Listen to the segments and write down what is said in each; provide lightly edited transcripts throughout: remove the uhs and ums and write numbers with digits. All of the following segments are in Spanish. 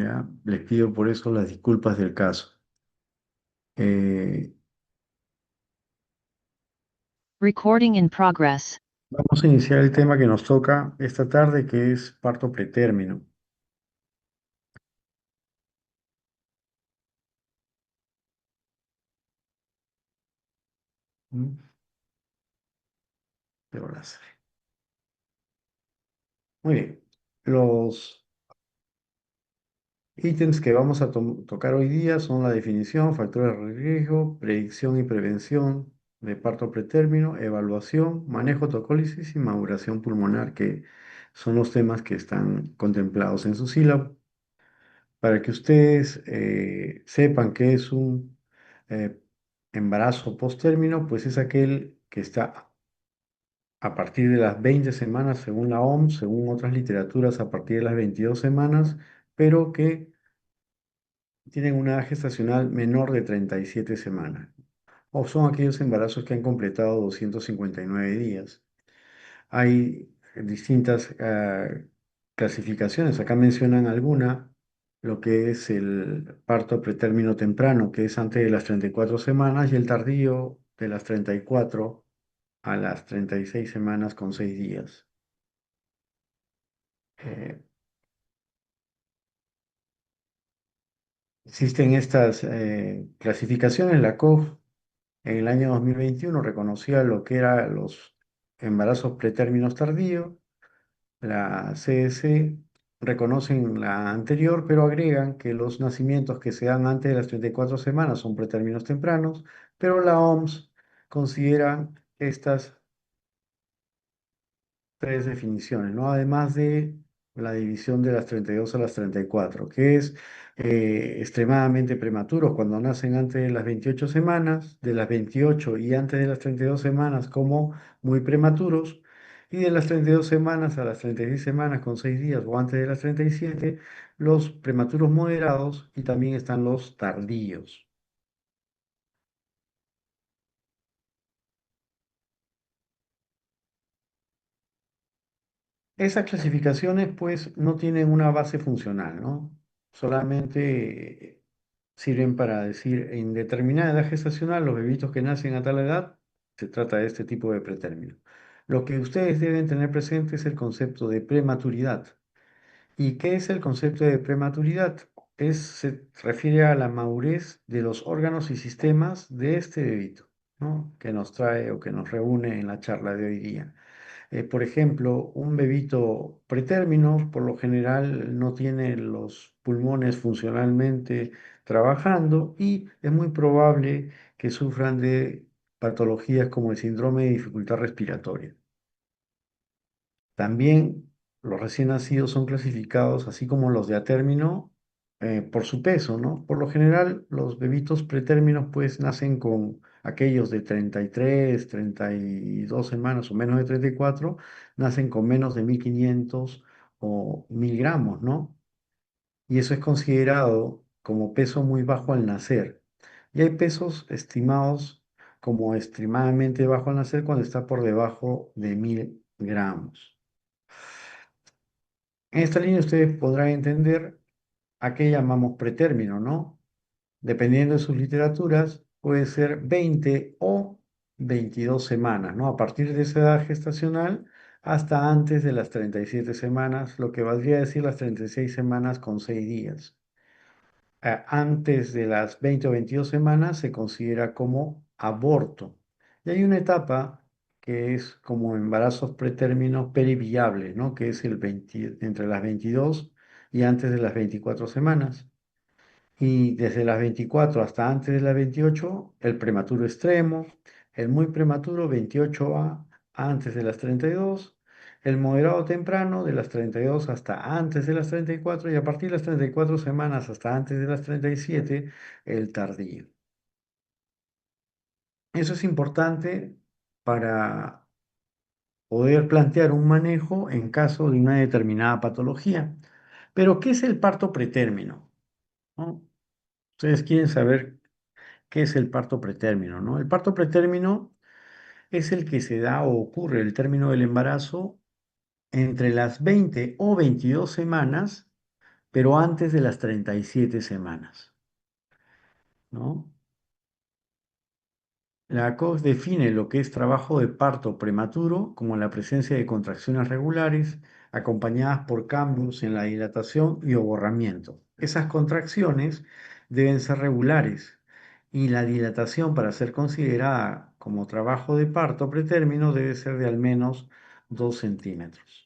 ¿ya? Les pido por eso las disculpas del caso. Eh, Recording in progress. Vamos a iniciar el tema que nos toca esta tarde, que es parto pretérmino. ¿Mm? Debo láser. Muy bien. Los ítems que vamos a tocar hoy día son la definición, factores de riesgo, predicción y prevención de parto pretérmino, evaluación, manejo tocólisis y maduración pulmonar, que son los temas que están contemplados en su sílabo. Para que ustedes sepan que es un eh, embarazo posttérmino, pues es aquel que está a partir de las 20 semanas según la OMS, según otras literaturas a partir de las 22 semanas, pero que tienen una edad gestacional menor de 37 semanas. O son aquellos embarazos que han completado 259 días. Hay distintas clasificaciones. Acá mencionan alguna, lo que es el parto pretérmino temprano, que es antes de las 34 semanas, y el tardío de las 34 a las 36 semanas con 6 días. Eh, Existen estas clasificaciones. La COF en el año 2021 reconocía lo que eran los embarazos pretérminos tardíos. La CDC reconocen la anterior, pero agregan que los nacimientos que se dan antes de las 34 semanas son pretérminos tempranos, pero la OMS considera estas tres definiciones, ¿no? Además de la división de las 32 a las 34, que es extremadamente prematuros cuando nacen antes de las 28 semanas, de las 28 y antes de las 32 semanas como muy prematuros, y de las 32 semanas a las 36 semanas con 6 días o antes de las 37, los prematuros moderados y también están los tardíos. Esas clasificaciones pues no tienen una base funcional, ¿no? Solamente sirven para decir en determinada edad gestacional los bebitos que nacen a tal edad, se trata de este tipo de pretérmino. Lo que ustedes deben tener presente es el concepto de prematuridad. ¿Y qué es el concepto de prematuridad? Se refiere a la madurez de los órganos y sistemas de este bebito, ¿no? Que nos trae o que nos reúne en la charla de hoy día. Por ejemplo, un bebito pretérmino por lo general no tiene los pulmones funcionalmente trabajando y es muy probable que sufran de patologías como el síndrome de dificultad respiratoria. También los recién nacidos son clasificados, así como los de a término, por su peso, ¿no? Por lo general, los bebitos pretérminos pues nacen con aquellos de 33, 32 semanas o menos de 34, nacen con menos de 1500 o 1000 gramos, ¿no? Y eso es considerado como peso muy bajo al nacer. Y hay pesos estimados como extremadamente bajo al nacer cuando está por debajo de 1000 gramos. En esta línea ustedes podrán entender a qué llamamos pretérmino, ¿no? Dependiendo de sus literaturas, puede ser 20 o 22 semanas, ¿no? A partir de esa edad gestacional hasta antes de las 37 semanas, lo que valdría a decir las 36 semanas con 6 días. Antes de las 20 o 22 semanas se considera como aborto. Y hay una etapa que es como embarazos pretérminos periviables, ¿no? Que es entre las 22 y antes de las 24 semanas. Y desde las 24 hasta antes de las 28, el prematuro extremo, el muy prematuro 28A antes de las 32, el moderado temprano de las 32 hasta antes de las 34 y a partir de las 34 semanas hasta antes de las 37, el tardío. Eso es importante para poder plantear un manejo en caso de una determinada patología. Pero, ¿qué es el parto pretérmino? ¿No? Ustedes quieren saber qué es el parto pretérmino, ¿no? El parto pretérmino es el que se da o ocurre el término del embarazo entre las 20 o 22 semanas, pero antes de las 37 semanas, ¿no? La ACOG define lo que es trabajo de parto prematuro como la presencia de contracciones regulares acompañadas por cambios en la dilatación y aborramiento. Esas contracciones deben ser regulares y la dilatación para ser considerada como trabajo de parto pretérmino debe ser de al menos 2 centímetros.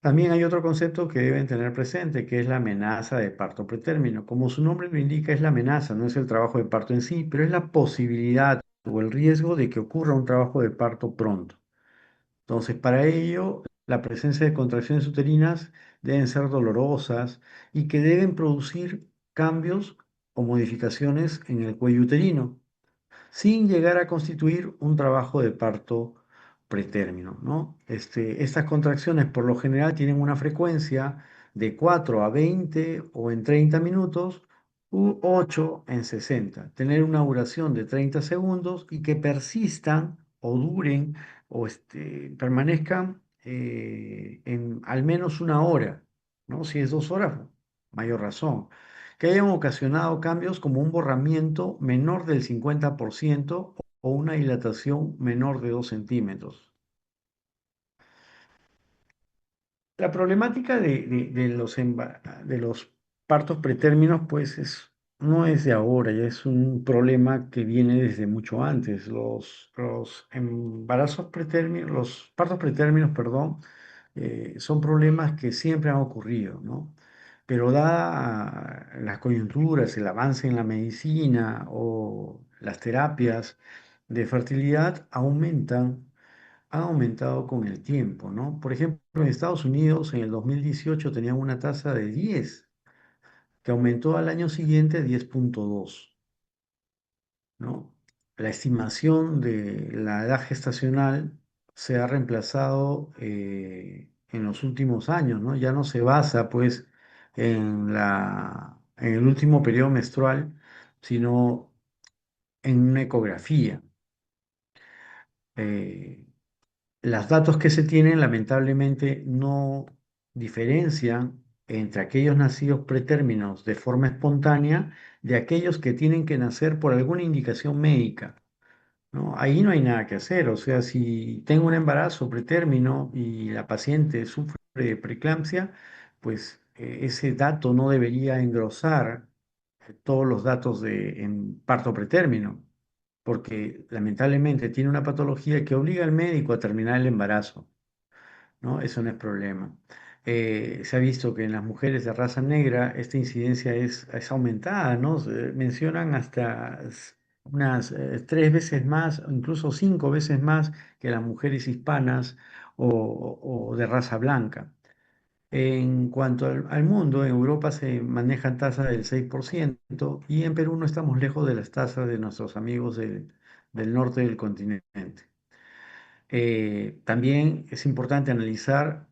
También hay otro concepto que deben tener presente, que es la amenaza de parto pretérmino. Como su nombre lo indica, es la amenaza, no es el trabajo de parto en sí, pero es la posibilidad o el riesgo de que ocurra un trabajo de parto pronto. Entonces, para ello, la presencia de contracciones uterinas deben ser dolorosas y que deben producir cambios o modificaciones en el cuello uterino sin llegar a constituir un trabajo de parto pretérmino, ¿no? Estas contracciones por lo general tienen una frecuencia de 4 a 20 o en 30 minutos u 8 en 60. Tener una duración de 30 segundos y que persistan o duren o permanezcan en al menos una hora, ¿no? Si es 2 horas, mayor razón que hayan ocasionado cambios como un borramiento menor del 50% o una dilatación menor de 2 centímetros. La problemática de los partos pretérminos, pues no es de ahora, ya es un problema que viene desde mucho antes. Los embarazos pretérminos, los partos pretérminos, perdón, son problemas que siempre han ocurrido, ¿no? Pero dada las coyunturas, el avance en la medicina o las terapias de fertilidad han aumentado con el tiempo, ¿no? Por ejemplo, en Estados Unidos en el 2018 tenían una tasa de 10, que aumentó al año siguiente a 10,2, ¿no? La estimación de la edad gestacional se ha reemplazado en los últimos años, ¿no? Ya no se basa, pues, en el último periodo menstrual, sino en una ecografía. Eh, Los datos que se tienen lamentablemente no diferencian entre aquellos nacidos pretérminos de forma espontánea de aquellos que tienen que nacer por alguna indicación médica, ¿no? Ahí no hay nada que hacer, o sea, si tengo un embarazo pretérmino y la paciente sufre de preeclampsia, pues ese dato no debería engrosar todos los datos en parto pretérmino, porque lamentablemente tiene una patología que obliga al médico a terminar el embarazo, ¿no? Eso no es problema. Se ha visto que en las mujeres de raza negra esta incidencia es aumentada, ¿no? Mencionan hasta unas 3 veces más, o incluso 5 veces más que las mujeres hispanas o de raza blanca. En cuanto al mundo, en Europa se manejan tasas del 6% y en Perú no estamos lejos de las tasas de nuestros amigos del norte del continente. También es importante analizar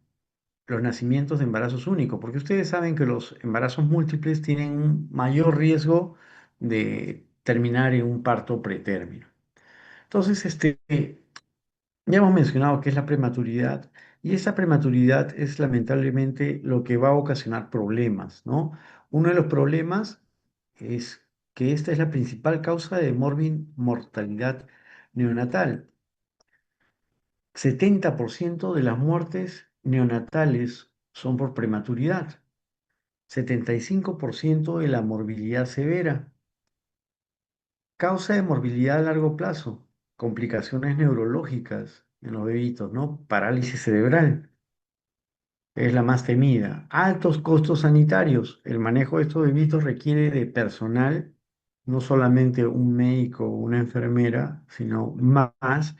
los nacimientos de embarazos únicos, porque ustedes saben que los embarazos múltiples tienen un mayor riesgo de terminar en un parto pretérmino. Entonces, ya hemos mencionado qué es la prematuridad y esa prematuridad es lamentablemente lo que va a ocasionar problemas, ¿no? Uno de los problemas es que esta es la principal causa de mortalidad neonatal. 70% de las muertes neonatales son por prematuridad, 75% de la morbilidad severa, causa de morbilidad a largo plazo, complicaciones neurológicas en los bebitos, ¿no? Parálisis cerebral es la más temida. Altos costos sanitarios. El manejo de estos bebitos requiere de personal, no solamente un médico o una enfermera, sino más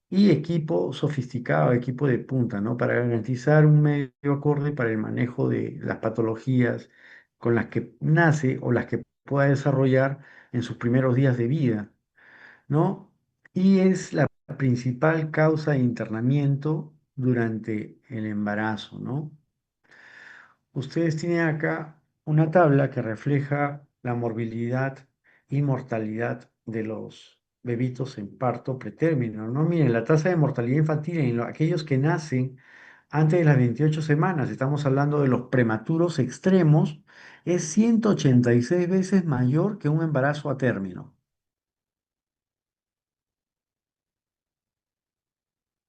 y equipo sofisticado, equipo de punta, ¿no? Para garantizar un medio acorde para el manejo de las patologías con las que nace o las que pueda desarrollar en sus primeros días de vida, ¿no? Y es la principal causa de internamiento durante el embarazo, ¿no? Ustedes tienen acá una tabla que refleja la morbilidad y mortalidad de los bebitos en parto pretérmino, ¿no? Miren, la tasa de mortalidad infantil en aquellos que nacen Antes de las 28 semanas, estamos hablando de los prematuros extremos, es 186 veces mayor que un embarazo a término.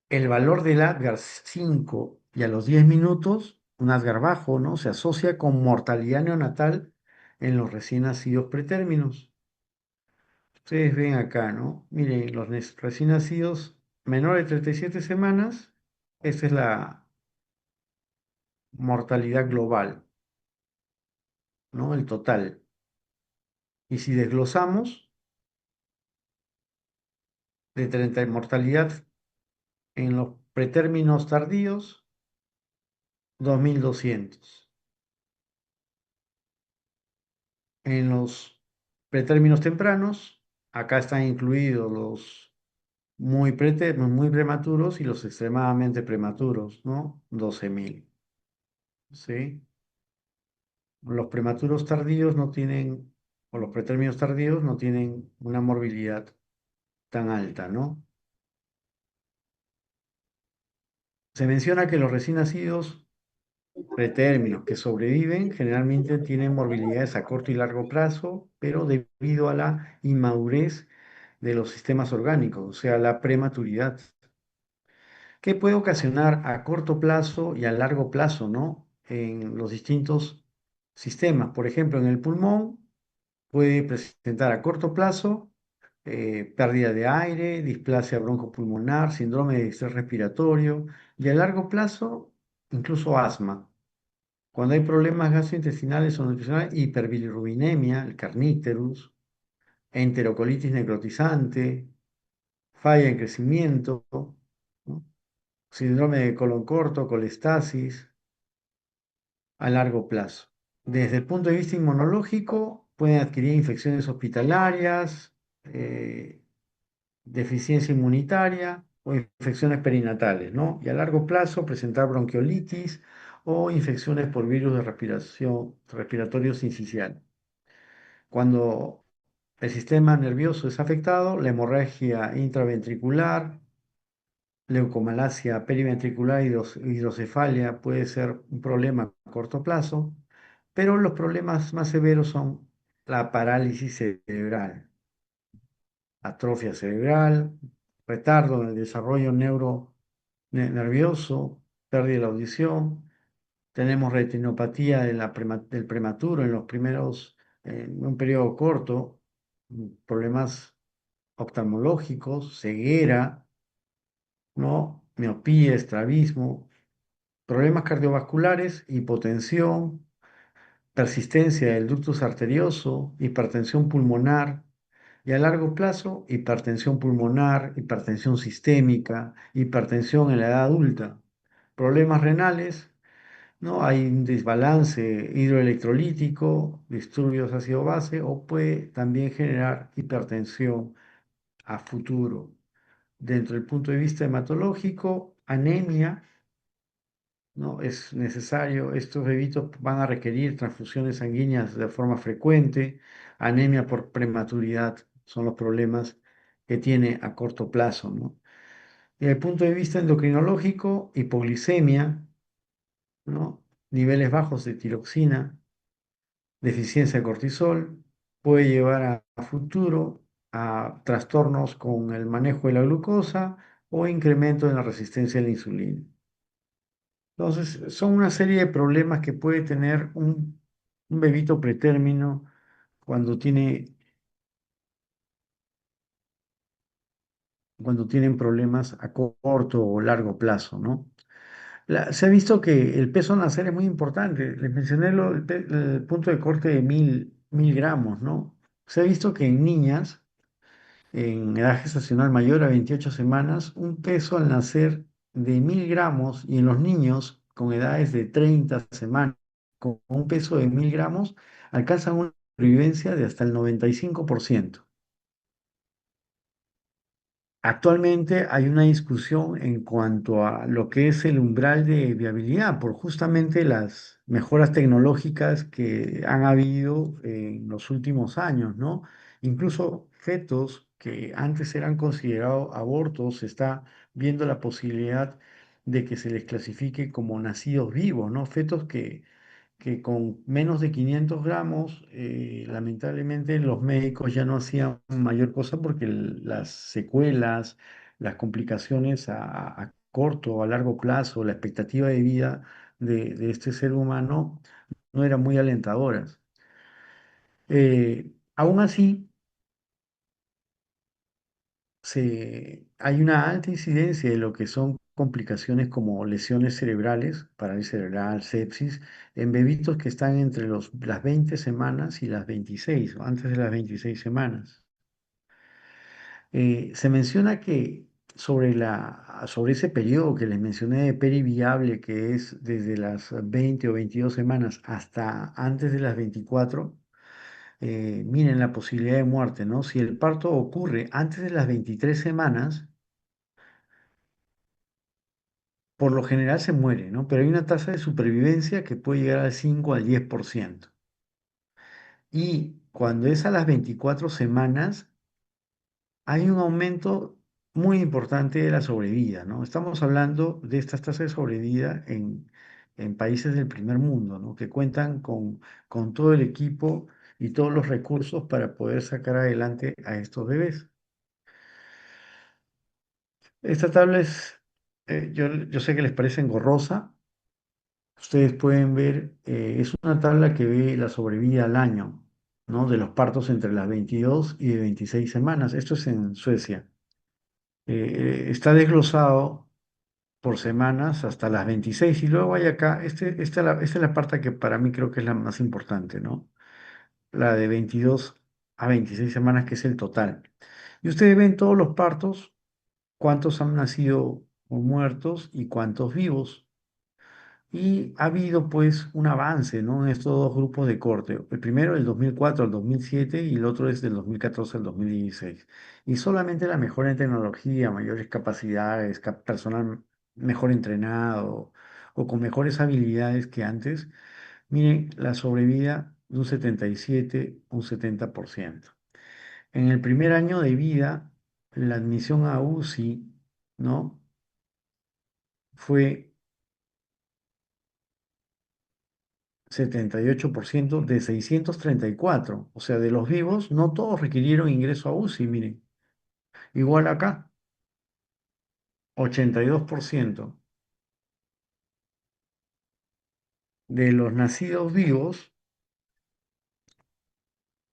El valor del Apgar 5 y a los 10 minutos, un Apgar bajo, ¿no? Se asocia con mortalidad neonatal en los recién nacidos pretérminos. Ustedes ven acá, ¿no? Miren, los recién nacidos menores de 37 semanas, esa es la mortalidad global, ¿no? El total. Y si desglosamos, de 30 mortalidad en los pretérminos tardíos, 2.200. En los pretérminos tempranos, acá están incluidos los muy prematuros y los extremadamente prematuros, ¿no? 12.000, ¿sí? Los prematuros tardíos no tienen, o los pretérminos tardíos no tienen una morbilidad tan alta, ¿no? Se menciona que los recién nacidos pretérminos que sobreviven generalmente tienen morbilidades a corto y largo plazo, pero debido a la inmadurez de los sistemas orgánicos, o sea, la prematuridad, que puede ocasionar a corto plazo y a largo plazo, ¿no? En los distintos sistemas. Por ejemplo, en el pulmón puede presentar a corto plazo pérdida de aire, displasia broncopulmonar, síndrome de estrés respiratorio y a largo plazo incluso asma. Cuando hay problemas gastrointestinales o nutricionales, hiperbilirrubinemia, el carníterus, enterocolitis necrotizante, falla en crecimiento, ¿no? Síndrome de colon corto, colestasis a largo plazo. Desde el punto de vista inmunológico, pueden adquirir infecciones hospitalarias, deficiencia inmunitaria o infecciones perinatales, ¿no? Y a largo plazo presentar bronquiolitis o infecciones por virus de respiración, respiratorio sincicial. Cuando el sistema nervioso es afectado, la hemorragia intraventricular, leucomalacia periventricular y hidrocefalia puede ser un problema a corto plazo, pero los problemas más severos son la parálisis cerebral, atrofia cerebral, retardo en el desarrollo nervioso, pérdida de la audición. Tenemos retinopatía del prematuro en los primeros, en un periodo corto, problemas oftalmológicos, ceguera, ¿no? Miopía, estrabismo, problemas cardiovasculares, hipotensión, persistencia del ductus arterioso, hipertensión pulmonar y a largo plazo, hipertensión pulmonar, hipertensión sistémica, hipertensión en la edad adulta, problemas renales, ¿no? Hay un desbalance hidroelectrolítico, disturbios ácido-base o puede también generar hipertensión a futuro. Dentro del punto de vista hematológico, anemia, ¿no? Es necesario, estos bebitos van a requerir transfusiones sanguíneas de forma frecuente, anemia por prematuridad son los problemas que tiene a corto plazo, ¿no? Desde el punto de vista endocrinológico, hipoglicemia, ¿no? Niveles bajos de tiroxina, deficiencia de cortisol, puede llevar a futuro a trastornos con el manejo de la glucosa o incremento en la resistencia a la insulina. Entonces, son una serie de problemas que puede tener un bebito pretérmino cuando cuando tienen problemas a corto o largo plazo, ¿no? Se ha visto que el peso a nacer es muy importante. Les mencioné el punto de corte de 1.000 gramos, ¿no? Se ha visto que en niñas, en edad gestacional mayor a 28 semanas, un peso al nacer de 1.000 gramos y en los niños con edades de 30 semanas, con un peso de 1.000 gramos, alcanzan una supervivencia de hasta el 95%. Actualmente hay una discusión en cuanto a lo que es el umbral de viabilidad por justamente las mejoras tecnológicas que han habido en los últimos años, ¿no? Incluso fetos que antes eran considerados abortos, se está viendo la posibilidad de que se les clasifique como nacidos vivos, ¿no? Fetos que con menos de 500 gramos, lamentablemente los médicos ya no hacían mayor cosa porque las secuelas, las complicaciones a corto o a largo plazo, la expectativa de vida de este ser humano no eran muy alentadoras. Aún así, hay una alta incidencia de lo que son complicaciones como lesiones cerebrales, parálisis cerebral, sepsis, en bebitos que están entre las 20 semanas y las 26, o antes de las 26 semanas. Se menciona que sobre ese periodo que les mencioné de periviable, que es desde las 20 o 22 semanas hasta antes de las 24, miren la posibilidad de muerte, ¿no? Si el parto ocurre antes de las 23 semanas, por lo general se muere, ¿no? Pero hay una tasa de supervivencia que puede llegar al 5 al 10%. Y cuando es a las 24 semanas, hay un aumento muy importante de la sobrevida, ¿no? Estamos hablando de estas tasas de sobrevida en países del primer mundo, ¿no? Que cuentan con todo el equipo y todos los recursos para poder sacar adelante a estos bebés. Esta tabla yo sé que les parece engorrosa. Ustedes pueden ver, es una tabla que ve la sobrevida al año, ¿no? De los partos entre las 22 y de 26 semanas. Esto es en Suecia. Está desglosado por semanas hasta las 26 y luego hay acá, esta es la parte que para mí creo que es la más importante, ¿no? La de 22 a 26 semanas, que es el total. Y ustedes ven todos los partos, cuántos han nacido o muertos y cuántos vivos. Y ha habido pues un avance, ¿no? En estos dos grupos de corte. El primero del 2004 al 2007 y el otro es del 2014 al 2016. Y solamente la mejora en tecnología, mayores capacidades, personal mejor entrenado o con mejores habilidades que antes, miren la sobrevida de un 77, un 70%. En el primer año de vida, la admisión a UCI, ¿no? Fue 78% de 634. O sea, de los vivos, no todos requirieron ingreso a UCI, miren. Igual acá, 82% de los nacidos vivos,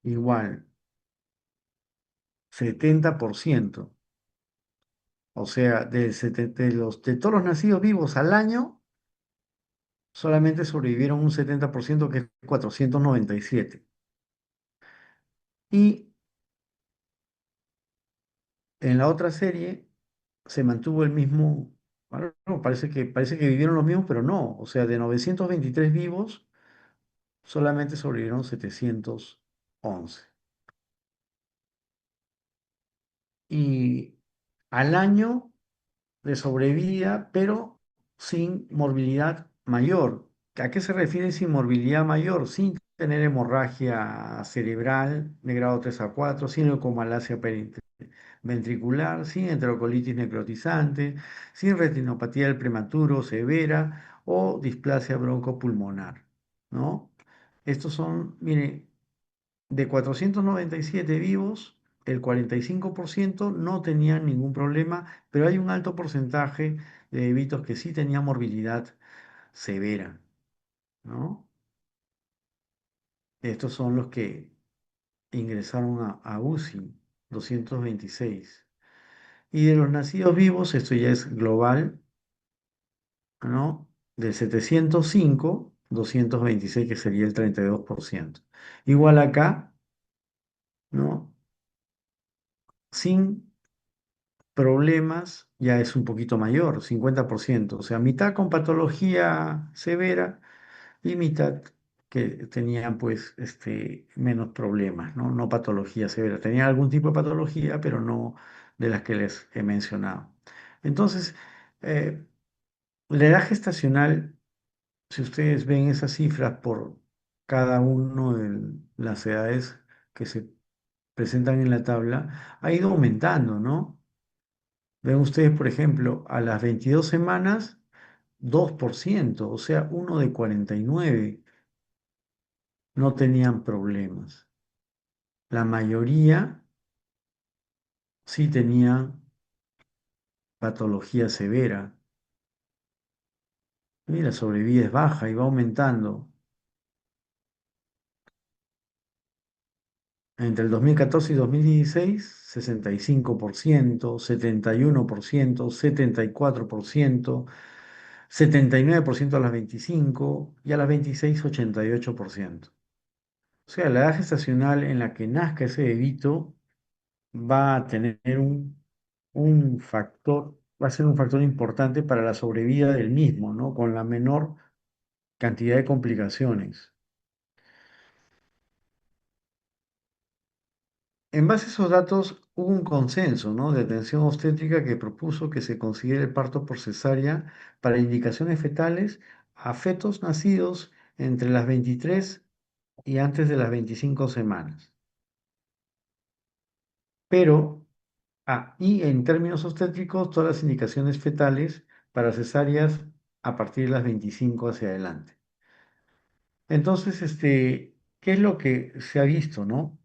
igual, 70%. O sea, de todos los nacidos vivos al año, solamente sobrevivieron un 70%, que es 497. Y en la otra serie se mantuvo el mismo, bueno, no, parece que vivieron los mismos, pero no. O sea, de 923 vivos, solamente sobrevivieron 711. Y al año de sobrevida, pero sin morbilidad mayor. ¿A qué se refiere sin morbilidad mayor? Sin tener hemorragia cerebral de grado 3 a 4, sin leucomalacia ventricular, sin enterocolitis necrotizante, sin retinopatía del prematuro severa o displasia broncopulmonar, ¿no? Estos son, mire, de 497 vivos, el 45% no tenían ningún problema, pero hay un alto porcentaje de bebitos que sí tenían morbilidad severa, ¿no? Estos son los que ingresaron a UCI, 226. Y de los nacidos vivos, esto ya es global, ¿no? Del 705, 226, que sería el 32%. Igual acá, ¿no? Sin problemas ya es un poquito mayor, 50%, o sea, mitad con patología severa y mitad que tenían pues menos problemas, ¿no? No patología severa, tenían algún tipo de patología, pero no de las que les he mencionado. Entonces, eh, la edad gestacional, si ustedes ven esas cifras por cada una de las edades que se presentan en la tabla, ha ido aumentando, ¿no? Ven ustedes, por ejemplo, a las 22 semanas 2%, o sea, uno de 49 no tenían problemas. La mayoría sí tenían patología severa. Y la sobrevida es baja y va aumentando. Entre el 2014 y 2016, 65%, 71%, 74%, 79% a las 25 y a las 26, 88%. O sea, la edad gestacional en la que nazca ese bebito va a tener un factor, va a ser un factor importante para la sobrevida del mismo, ¿no? Con la menor cantidad de complicaciones. En base a esos datos, hubo un consenso, ¿no?, de atención obstétrica que propuso que se considere el parto por cesárea para indicaciones fetales a fetos nacidos entre las 23 y antes de las 25 semanas. Pero, y en términos obstétricos, todas las indicaciones fetales para cesáreas a partir de las 25 hacia adelante. Entonces, ¿qué es lo que se ha visto, no?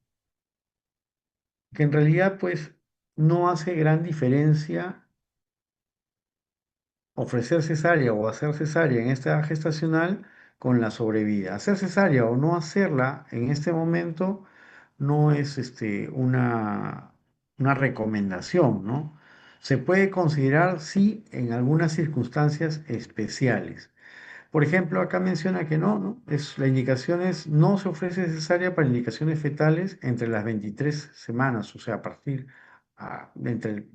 Que en realidad, pues, no hace gran diferencia ofrecer cesárea o hacer cesárea en esta gestacional con la sobrevida. Hacer cesárea o no hacerla en este momento no es una recomendación, ¿no? Se puede considerar, sí, en algunas circunstancias especiales. Por ejemplo, acá menciona que no, ¿no? La indicación es, no se ofrece cesárea para indicaciones fetales entre las 23 semanas, o sea, a partir,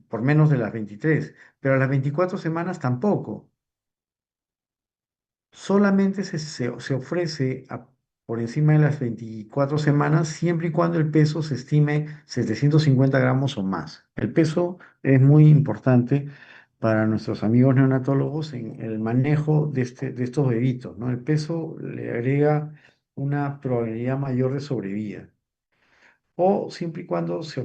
por menos de las 23, pero a las 24 semanas tampoco. Solamente se ofrece por encima de las 24 semanas siempre y cuando el peso se estime 750 gramos o más. El peso es muy importante para nuestros amigos neonatólogos en el manejo de estos bebitos, ¿no? El peso le agrega una probabilidad mayor de sobrevida. O siempre y cuando se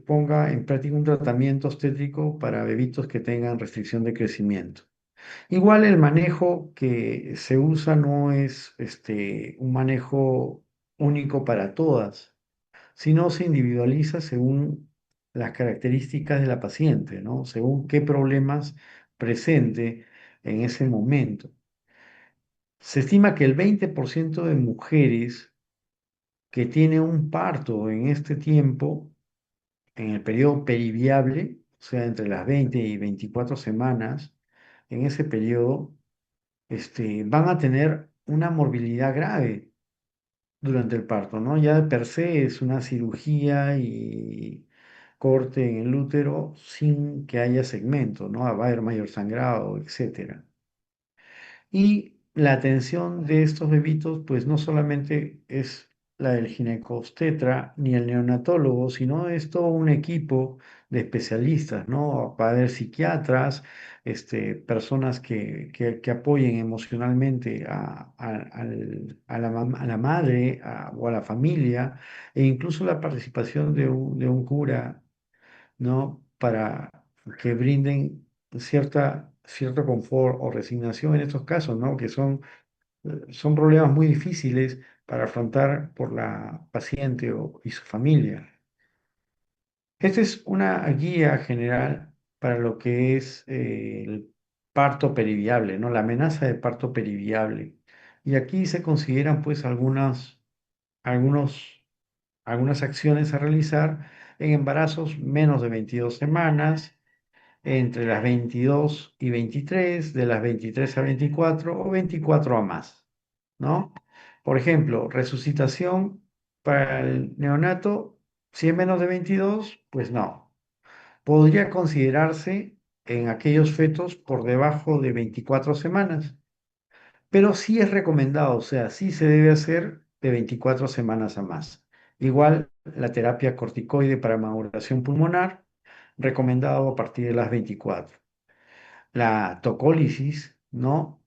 ponga en práctica un tratamiento obstétrico para bebitos que tengan restricción de crecimiento. Igual el manejo que se usa no es un manejo único para todas, sino se individualiza según las características de la paciente, ¿no? Según qué problemas presente en ese momento. Se estima que el 20% de mujeres que tienen un parto en este tiempo, en el periodo periviable, o sea, entre las 20 y 24 semanas, en ese periodo, van a tener una morbilidad grave durante el parto, ¿no? Ya de per se es una cirugía y corte en el útero sin que haya segmento, ¿no? Va a haber mayor sangrado, etcétera. Y la atención de estos bebitos, pues no solamente es la del ginecobstetra ni el neonatólogo, sino es todo un equipo de especialistas, ¿no? Va a haber psiquiatras, personas que apoyen emocionalmente a la madre o a la familia, e incluso la participación de un cura, ¿no? Para que brinden cierto confort o resignación en estos casos, ¿no? Que son problemas muy difíciles para afrontar por la paciente y su familia. Esta es una guía general para lo que es el parto periviable, ¿no? La amenaza de parto periviable. Y aquí se consideran pues algunos, algunas acciones a realizar en embarazos menos de 22 semanas, entre las 22 y 23, de las 23 a 24 o 24 a más, ¿no? Por ejemplo, resucitación para el neonato, si es menos de 22, pues no. Podría considerarse en aquellos fetos por debajo de 24 semanas, pero sí es recomendado, o sea, sí se debe hacer de 24 semanas a más. Igual la terapia corticoide para maduración pulmonar, recomendado a partir de las 24. La tocólisis, ¿no?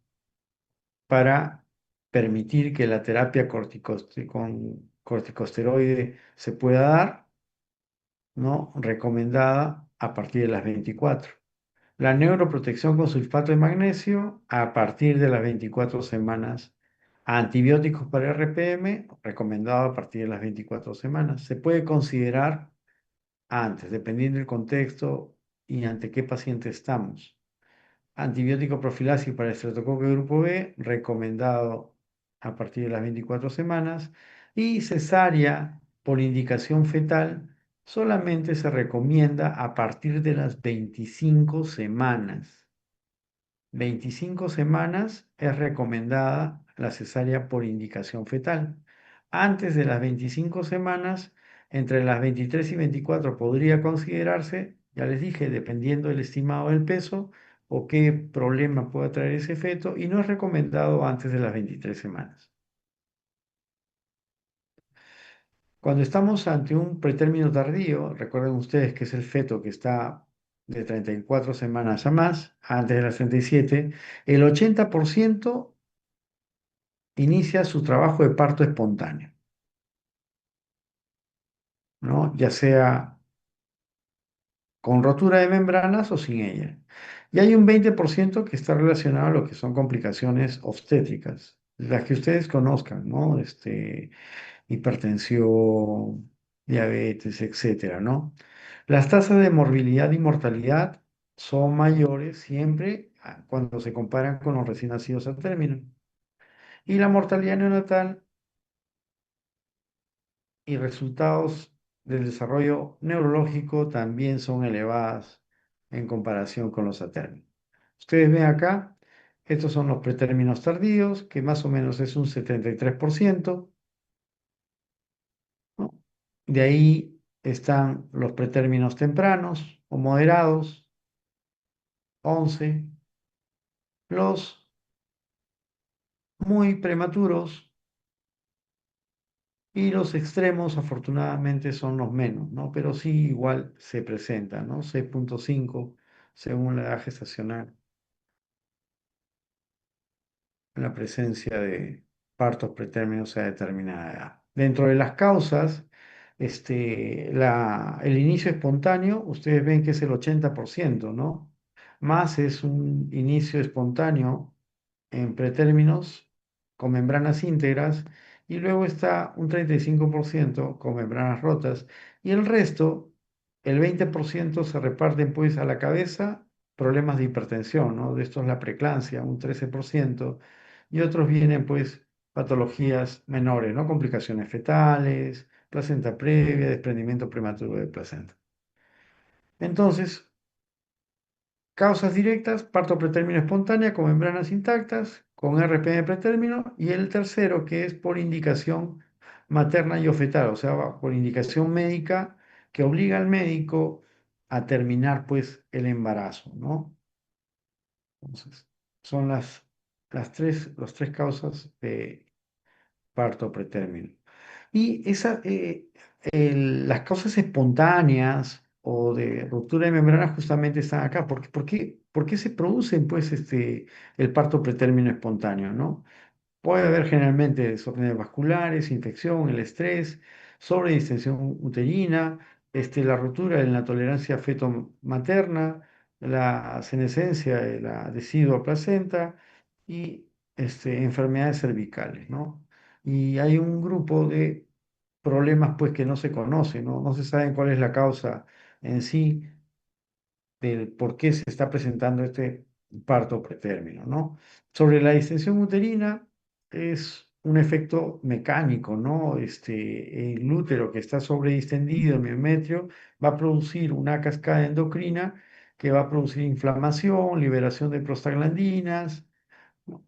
Para permitir que la terapia con corticosteroide se pueda dar, ¿no? Recomendada a partir de las 24. La neuroprotección con sulfato de magnesio a partir de las 24 semanas. Antibióticos para RPM, recomendado a partir de las 24 semanas. Se puede considerar antes, dependiendo del contexto y ante qué paciente estamos. Antibiótico profiláctico para estreptococo de grupo B, recomendado a partir de las 24 semanas. Y cesárea por indicación fetal solamente se recomienda a partir de las 25 semanas. 25 semanas es recomendada la cesárea por indicación fetal. Antes de las 25 semanas, entre las 23 y 24 podría considerarse, ya les dije, dependiendo del estimado del peso o qué problema pueda traer ese feto, y no es recomendado antes de las 23 semanas. Cuando estamos ante un pretérmino tardío, recuerden ustedes que es el feto que está de 34 semanas a más, antes de las 37, el 80% inicia su trabajo de parto espontáneo, ¿no? Ya sea con rotura de membranas o sin ella. Y hay un 20% que está relacionado a lo que son complicaciones obstétricas, las que ustedes conozcan, ¿no? Hipertensión, diabetes, etcétera, ¿no? Las tasas de morbilidad y mortalidad son mayores siempre cuando se comparan con los recién nacidos a término. Y la mortalidad neonatal y resultados del desarrollo neurológico también son elevadas en comparación con los atérminos. Ustedes ven acá, estos son los pretérminos tardíos, que más o menos es un 73%, ¿no? De ahí están los pretérminos tempranos o moderados, 11, los muy prematuros, y los extremos, afortunadamente, son los menos, ¿no? Pero sí igual se presentan, ¿no? 6,5 según la edad gestacional, en la presencia de partos pretérminos a determinada edad. Dentro de las causas, el inicio espontáneo, ustedes ven que es el 80%, ¿no? Más es un inicio espontáneo en pretérminos con membranas íntegras, y luego está un 35% con membranas rotas, y el resto, el 20%, se reparten pues a la cabeza problemas de hipertensión, ¿no? De estos la preeclampsia, un 13%, y otros vienen pues patologías menores, ¿no? Complicaciones fetales, placenta previa, desprendimiento prematuro de placenta. Entonces, causas directas, parto pretérmino espontánea con membranas intactas, con RPM pretérmino, y el tercero que es por indicación materna y o fetal, o sea, por indicación médica que obliga al médico a terminar pues el embarazo, ¿no? Entonces, son las tres causas de parto pretérmino. Y las causas espontáneas o de ruptura de membranas justamente están acá. ¿Por qué se producen, pues, el parto pretérmino espontáneo, ¿no? Puede haber generalmente desórdenes vasculares, infección, el estrés, sobredistensión uterina, la ruptura de la tolerancia feto-materna, la senescencia de la decidua placenta y enfermedades cervicales, ¿no? Y hay un grupo de problemas pues que no se conocen, ¿no? No se sabe cuál es la causa en sí del por qué se está presentando este parto pretérmino, ¿no? Sobre la distensión uterina, es un efecto mecánico, ¿no? El útero que está sobredistendido, el miometrio, va a producir una cascada endocrina que va a producir inflamación, liberación de prostaglandinas, ¿no?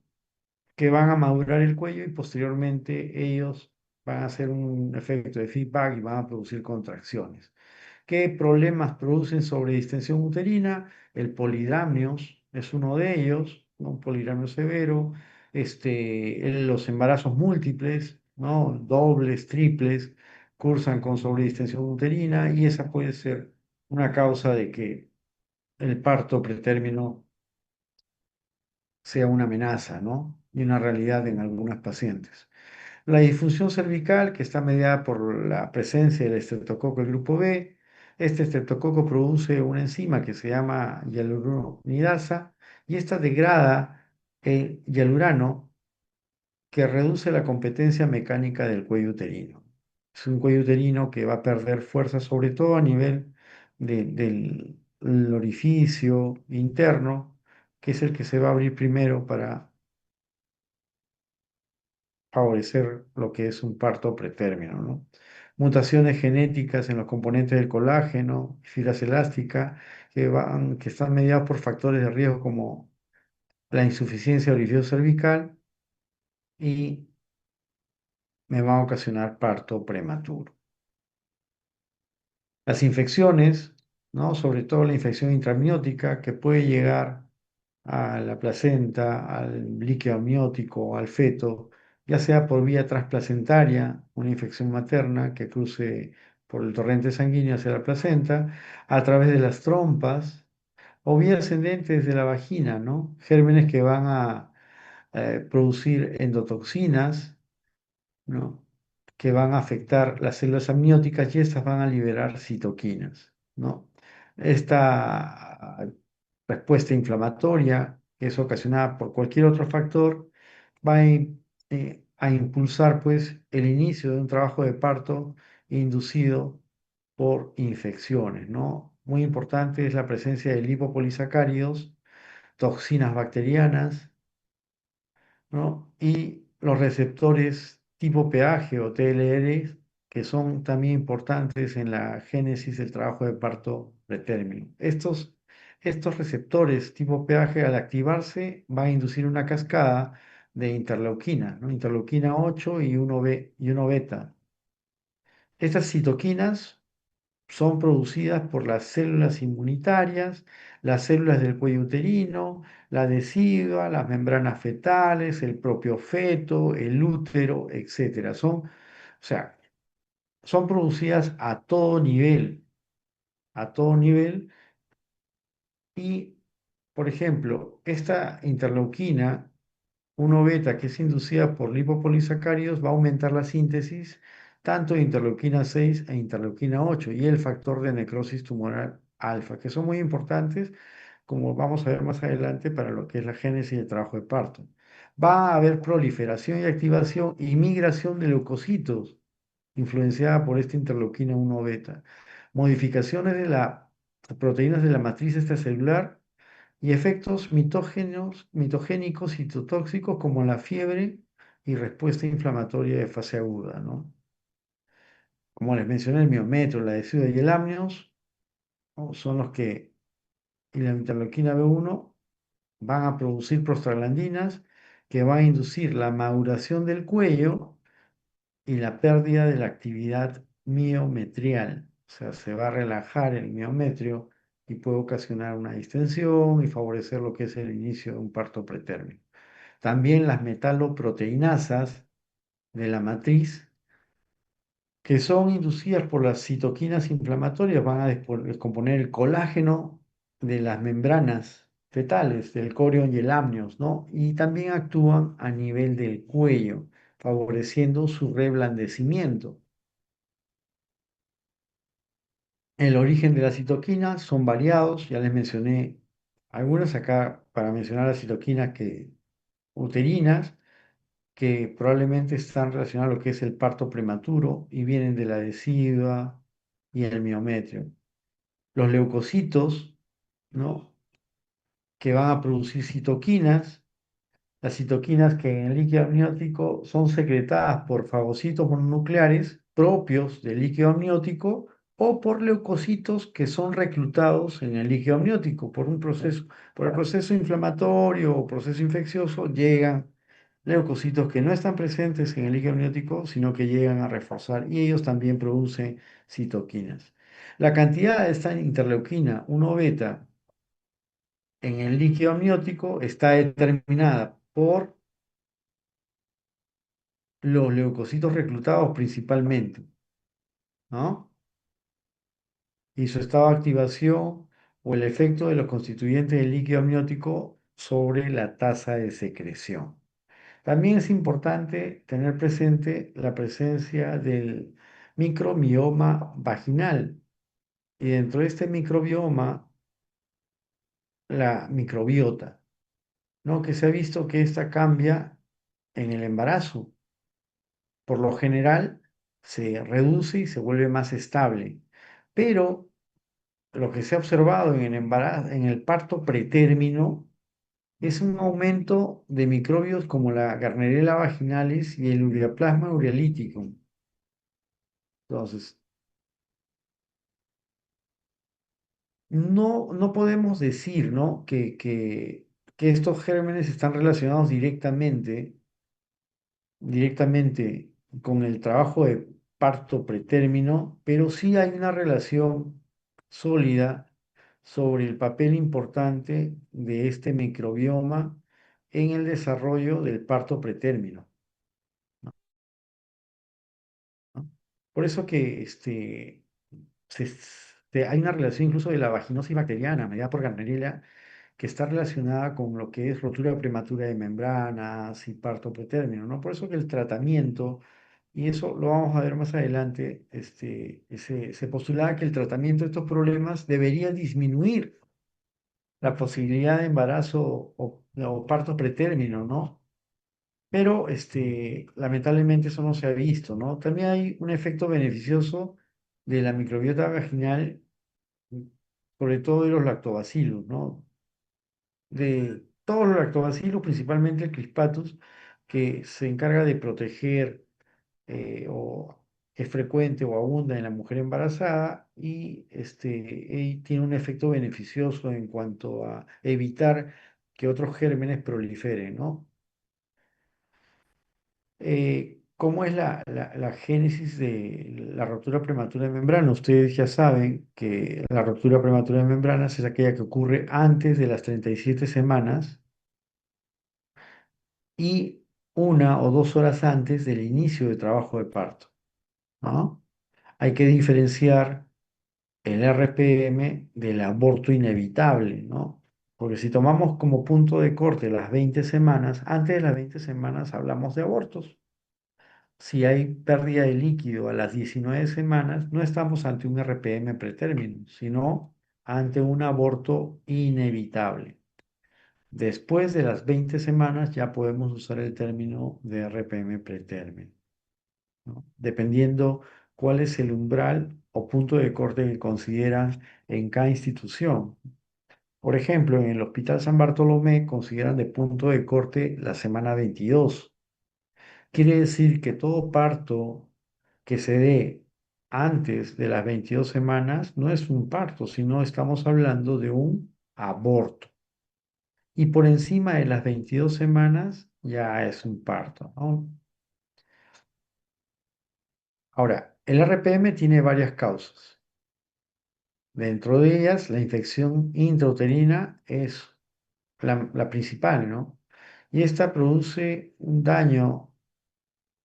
Que van a madurar el cuello, y posteriormente ellos van a hacer un efecto de feedback y van a producir contracciones. ¿Qué problemas producen sobredistensión uterina? El polidramnios es uno de ellos, ¿no? Un polidramnio severo, los embarazos múltiples, ¿no? Dobles, triples, cursan con sobredistensión uterina, y esa puede ser una causa de que el parto pretérmino sea una amenaza, ¿no? Y una realidad en algunas pacientes. La disfunción cervical, que está mediada por la presencia del estreptococo del grupo B, Este estreptococo produce una enzima que se llama hialuronidasa y esta degrada el hialurano que reduce la competencia mecánica del cuello uterino. Es un cuello uterino que va a perder fuerza, sobre todo a nivel del orificio interno, que es el que se va a abrir primero para favorecer lo que es un parto pretérmino, ¿no? Mutaciones genéticas en los componentes del colágeno, fibras elásticas, que están mediados por factores de riesgo como la insuficiencia orificio cervical y me van a ocasionar parto prematuro. Las infecciones, ¿no? Sobre todo la infección intramniótica que puede llegar a la placenta, al líquido amniótico, al feto, ya sea por vía transplacentaria, una infección materna que cruce por el torrente sanguíneo hacia la placenta, a través de las trompas, o vía ascendente desde la vagina, ¿no? Gérmenes que van a producir endotoxinas, ¿no? Que van a afectar las células amnióticas y estas van a liberar citoquinas, ¿no? Esta respuesta inflamatoria, que es ocasionada por cualquier otro factor, va a impulsar pues el inicio de un trabajo de parto inducido por infecciones, ¿no? Muy importante es la presencia de lipopolisacáridos, toxinas bacterianas, ¿no? Y los receptores tipo pH o TLR, que son también importantes en la génesis del trabajo de parto pretérmino. Estos receptores tipo pH, al activarse, van a inducir una cascada de interleuquina, ¿no? Interleuquina 8 y 1B, y 1 beta. Estas citoquinas son producidas por las células inmunitarias, las células del cuello uterino, la adhesiva, las membranas fetales, el propio feto, el útero, etcétera. O sea, son producidas a todo nivel y, por ejemplo, esta interleuquina 1 beta, que es inducida por lipopolisacáridos, va a aumentar la síntesis tanto de interleuquina 6 e interleuquina 8 y el factor de necrosis tumoral alfa, que son muy importantes, como vamos a ver más adelante, para lo que es la génesis y el trabajo de parto. Va a haber proliferación y activación y migración de leucocitos, influenciada por esta interleuquina 1 beta. Modificaciones de las proteínas de la matriz extracelular y efectos mitogénicos y citotóxicos como la fiebre y respuesta inflamatoria de fase aguda, ¿no? Como les mencioné, el miometro, la adhesiva y el amnios, ¿no? Son los que, y la interleuquina B1 van a producir prostaglandinas que van a inducir la maduración del cuello y la pérdida de la actividad miometrial. O sea, se va a relajar el miometrio y puede ocasionar una distensión y favorecer lo que es el inicio de un parto pretérmino. También las metaloproteinasas de la matriz, que son inducidas por las citoquinas inflamatorias, van a descomponer el colágeno de las membranas fetales, del corion y el amnios, ¿no? Y también actúan a nivel del cuello, favoreciendo su reblandecimiento. El origen de las citoquinas son variados, ya les mencioné algunas acá para mencionar las citoquinas uterinas, que probablemente están relacionadas a lo que es el parto prematuro y vienen de la adhesiva y el miometrio. Los leucocitos, ¿no? Que van a producir citoquinas, las citoquinas que en el líquido amniótico son secretadas por fagocitos mononucleares propios del líquido amniótico o por leucocitos que son reclutados en el líquido amniótico por el proceso inflamatorio o proceso infeccioso, llegan leucocitos que no están presentes en el líquido amniótico, sino que llegan a reforzar y ellos también producen citoquinas. La cantidad de esta interleuquina 1 beta en el líquido amniótico está determinada por los leucocitos reclutados principalmente, ¿no? Y su estado de activación o el efecto de los constituyentes del líquido amniótico sobre la tasa de secreción. También es importante tener presente la presencia del micromioma vaginal. Y dentro de este microbioma, la microbiota, ¿no? Que se ha visto que esta cambia en el embarazo. Por lo general, se reduce y se vuelve más estable. Pero lo que se ha observado en el embarazo, en el parto pretérmino, es un aumento de microbios como la Gardnerella vaginalis y el Ureaplasma ureolítico. Entonces, no podemos decir, ¿no? que estos gérmenes están relacionados directamente con el trabajo de parto pretérmino, pero sí hay una relación sólida sobre el papel importante de este microbioma en el desarrollo del parto pretérmino, ¿no? Por eso que hay una relación incluso de la vaginosis bacteriana mediada por Gardnerella que está relacionada con lo que es rotura prematura de membranas y parto pretérmino, ¿no? Por eso que el tratamiento, y eso lo vamos a ver más adelante, se postulaba que el tratamiento de estos problemas debería disminuir la posibilidad de embarazo o parto pretérmino, ¿no? Pero lamentablemente eso no se ha visto, ¿no? También hay un efecto beneficioso de la microbiota vaginal, sobre todo de los lactobacilos, ¿no? De todos los lactobacilos, principalmente el Crispatus, que se encarga de proteger o es frecuente o abunda en la mujer embarazada y tiene un efecto beneficioso en cuanto a evitar que otros gérmenes proliferen, ¿no? ¿Cómo es la génesis de la rotura prematura de membrana? Ustedes ya saben que la rotura prematura de membranas es aquella que ocurre antes de las 37 semanas y 1 o 2 horas antes del inicio del trabajo de parto, ¿no? Hay que diferenciar el RPM del aborto inevitable, ¿no? Porque si tomamos como punto de corte las 20 semanas, antes de las 20 semanas hablamos de abortos. Si hay pérdida de líquido a las 19 semanas, no estamos ante un RPM pretérmino, sino ante un aborto inevitable. Después de las 20 semanas ya podemos usar el término de RPM pretérmino, ¿no? Dependiendo cuál es el umbral o punto de corte que consideran en cada institución. Por ejemplo, en el Hospital San Bartolomé consideran de punto de corte la semana 22. Quiere decir que todo parto que se dé antes de las 22 semanas no es un parto, sino estamos hablando de un aborto. Y por encima de las 22 semanas ya es un parto, ¿no? Ahora, el RPM tiene varias causas. Dentro de ellas, la infección intrauterina es la principal, ¿no? Y esta produce un daño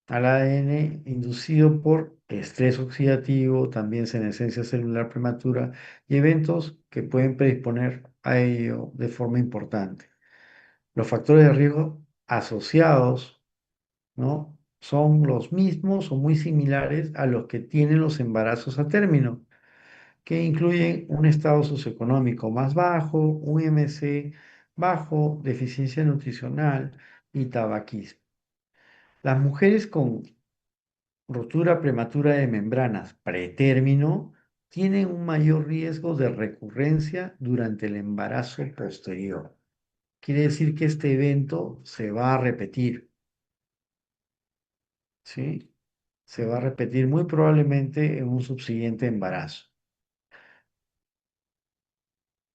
al ADN inducido por estrés oxidativo, también senescencia celular prematura y eventos que pueden predisponer a ello de forma importante. Los factores de riesgo asociados, ¿no? Son los mismos o muy similares a los que tienen los embarazos a término, que incluyen un estado socioeconómico más bajo, un IMC bajo, deficiencia nutricional y tabaquismo. Las mujeres con rotura prematura de membranas pretérmino tienen un mayor riesgo de recurrencia durante el embarazo posterior. Quiere decir que este evento se va a repetir, ¿sí? Se va a repetir muy probablemente en un subsiguiente embarazo.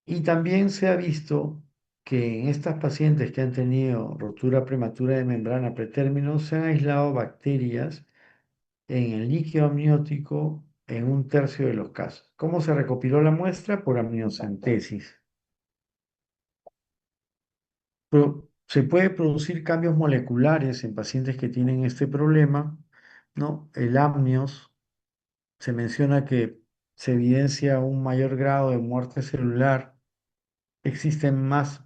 Y también se ha visto que en estas pacientes que han tenido rotura prematura de membrana pretérmino se han aislado bacterias en el líquido amniótico en 1/3 de los casos. ¿Cómo se recopiló la muestra? Por amniocentesis. Se puede producir cambios moleculares en pacientes que tienen este problema, ¿no? El amnios se menciona que se evidencia un mayor grado de muerte celular. Existen más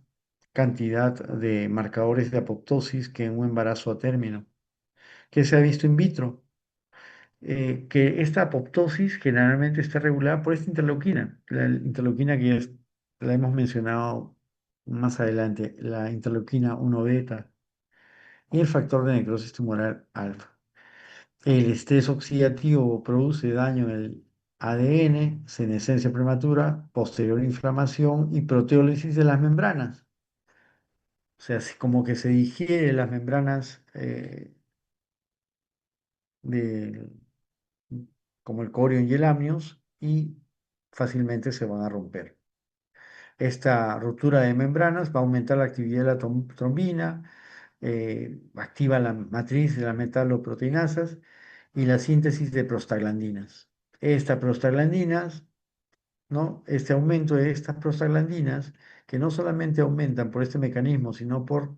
cantidad de marcadores de apoptosis que en un embarazo a término, que se ha visto in vitro. que esta apoptosis generalmente está regulada por esta interleuquina, la interleuquina que la hemos mencionado más adelante, la interleuquina 1 beta y el factor de necrosis tumoral alfa. El estrés oxidativo produce daño en el ADN, senescencia prematura, posterior inflamación y proteólisis de las membranas. O sea, como que se digiere las membranas de, como el corion y el amnios y fácilmente se van a romper. Esta ruptura de membranas va a aumentar la actividad de la trombina, activa la matriz de las metaloproteinasas y la síntesis de prostaglandinas. Estas prostaglandinas, ¿no? Este aumento de estas prostaglandinas, que no solamente aumentan por este mecanismo, sino por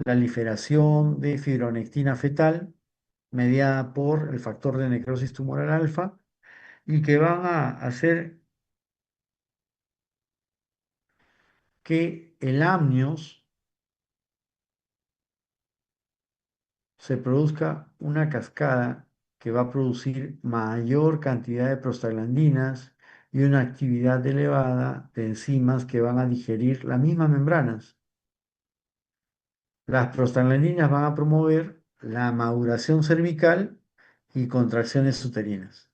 la liberación de fibronectina fetal, mediada por el factor de necrosis tumoral alfa, y que van a hacer que el amnios se produzca una cascada que va a producir mayor cantidad de prostaglandinas y una actividad elevada de enzimas que van a digerir las mismas membranas. Las prostaglandinas van a promover la maduración cervical y contracciones uterinas.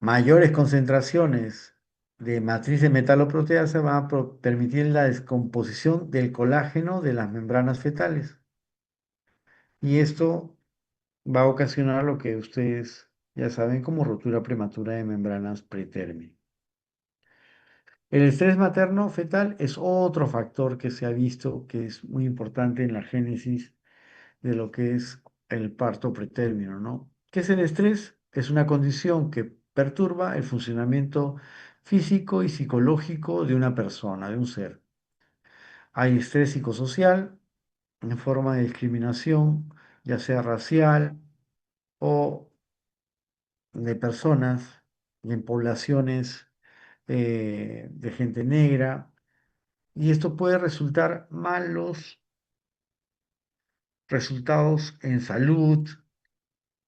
Mayores concentraciones de matriz de metaloproteasa van a permitir la descomposición del colágeno de las membranas fetales. Y esto va a ocasionar lo que ustedes ya saben como rotura prematura de membranas pretérmino. El estrés materno fetal es otro factor que se ha visto que es muy importante en la génesis de lo que es el parto pretérmino, ¿no? ¿Qué es el estrés? Es una condición que perturba el funcionamiento físico y psicológico de una persona, de un ser. Hay estrés psicosocial en forma de discriminación, ya sea racial o de personas en poblaciones de gente negra, y esto puede resultar malos resultados en salud,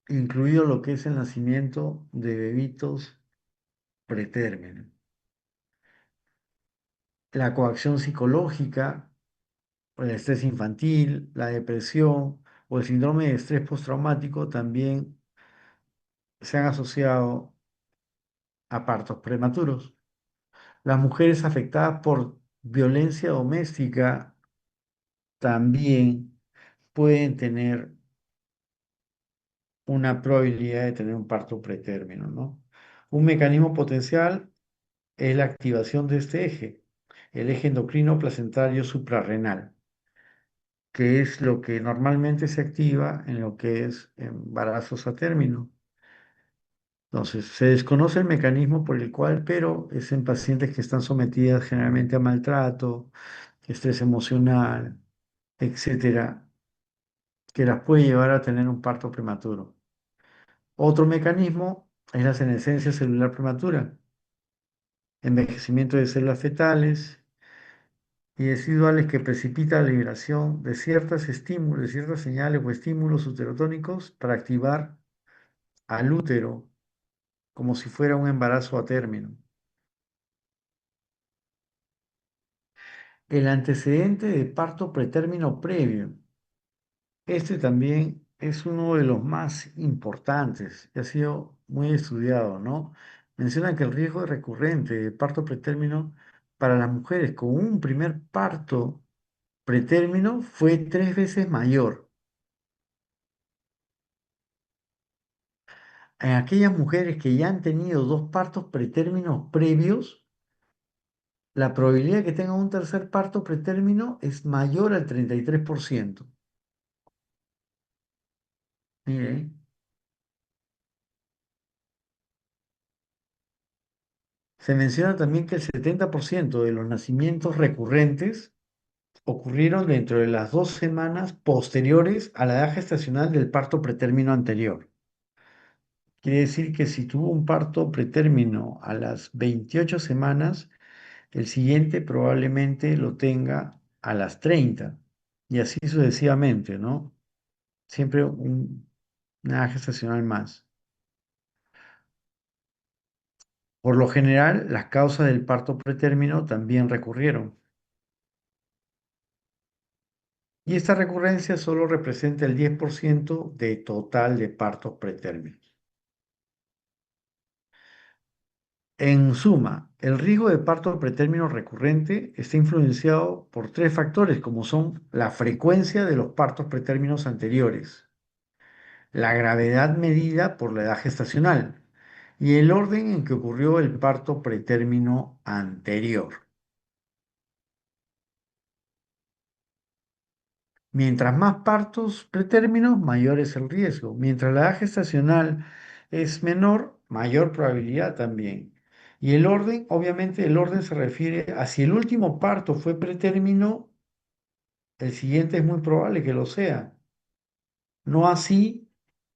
incluido lo que es el nacimiento de bebitos pretérmino. La coacción psicológica, el estrés infantil, la depresión o el síndrome de estrés postraumático también se han asociado a partos prematuros. Las mujeres afectadas por violencia doméstica también pueden tener una probabilidad de tener un parto pretérmino, ¿no? Un mecanismo potencial es la activación de este eje, el eje endocrino placentario suprarrenal, que es lo que normalmente se activa en lo que es embarazos a término. Entonces, se desconoce el mecanismo por el cual, pero es en pacientes que están sometidas generalmente a maltrato, estrés emocional, etcétera, que las puede llevar a tener un parto prematuro. Otro mecanismo es la senescencia celular prematura, envejecimiento de células fetales y residuales que precipita la liberación de ciertos estímulos, de ciertas señales o estímulos uterotónicos para activar al útero como si fuera un embarazo a término. El antecedente de parto pretérmino previo. Este también es uno de los más importantes y ha sido muy estudiado, ¿no? Mencionan que el riesgo recurrente de parto pretérmino para las mujeres con un primer parto pretérmino fue 3 veces mayor. En aquellas mujeres que ya han tenido dos partos pretérminos previos, la probabilidad de que tengan un tercer parto pretérmino es mayor al 33%. Miren, se menciona también que el 70% de los nacimientos recurrentes ocurrieron dentro de las 2 semanas posteriores a la edad gestacional del parto pretérmino anterior. Quiere decir que si tuvo un parto pretérmino a las 28 semanas, el siguiente probablemente lo tenga a las 30 y así sucesivamente, ¿no? Siempre una edad gestacional más. Por lo general, las causas del parto pretérmino también recurrieron. Y esta recurrencia solo representa el 10% de total de partos pretérminos. En suma, el riesgo de parto pretérmino recurrente está influenciado por tres factores, como son la frecuencia de los partos pretérminos anteriores, la gravedad medida por la edad gestacional y el orden en que ocurrió el parto pretérmino anterior. Mientras más partos pretérminos, mayor es el riesgo. Mientras la edad gestacional es menor, mayor probabilidad también. Y el orden, obviamente, el orden se refiere a si el último parto fue pretérmino, el siguiente es muy probable que lo sea. No así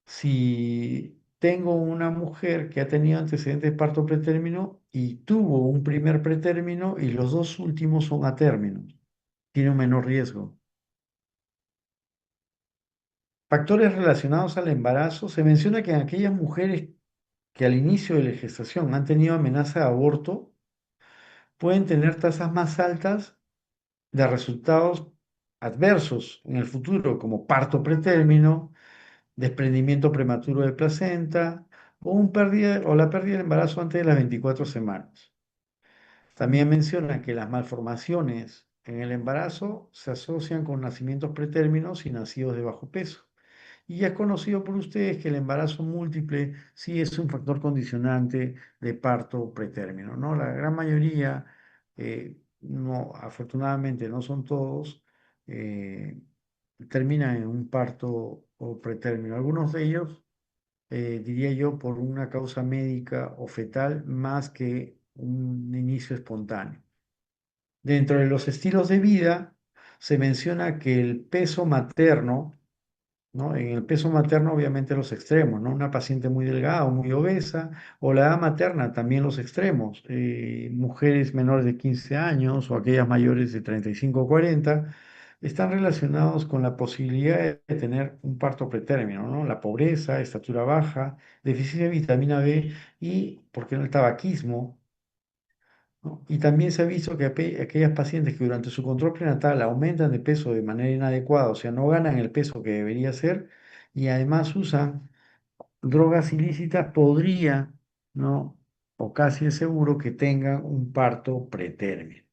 si tengo una mujer que ha tenido antecedentes de parto pretérmino y tuvo un primer pretérmino y los dos últimos son a términos. Tiene un menor riesgo. Factores relacionados al embarazo. Se menciona que en aquellas mujeres que al inicio de la gestación han tenido amenaza de aborto, pueden tener tasas más altas de resultados adversos en el futuro, como parto pretérmino, desprendimiento prematuro de placenta o la pérdida del embarazo antes de las 24 semanas. También menciona que las malformaciones en el embarazo se asocian con nacimientos pretérminos y nacidos de bajo peso. Y ya es conocido por ustedes que el embarazo múltiple sí es un factor condicionante de parto pretérmino, ¿no? La gran mayoría, no, afortunadamente no son todos, eh, terminan en un parto o pretérmino. Algunos de ellos, diría yo, por una causa médica o fetal más que un inicio espontáneo. Dentro de los estilos de vida, se menciona que el peso materno, ¿no? En el peso materno, obviamente los extremos, ¿no? Una paciente muy delgada o muy obesa, o la edad materna, también los extremos. Mujeres menores de 15 años o aquellas mayores de 35 o 40, están relacionados con la posibilidad de tener un parto pretérmino, ¿no? La pobreza, estatura baja, deficiencia de vitamina B y, ¿por qué no el tabaquismo? ¿No? Y también se ha visto que aquellas pacientes que durante su control prenatal aumentan de peso de manera inadecuada, o sea, no ganan el peso que debería ser, y además usan drogas ilícitas, podría, ¿no? O casi es seguro que tengan un parto pretérmino.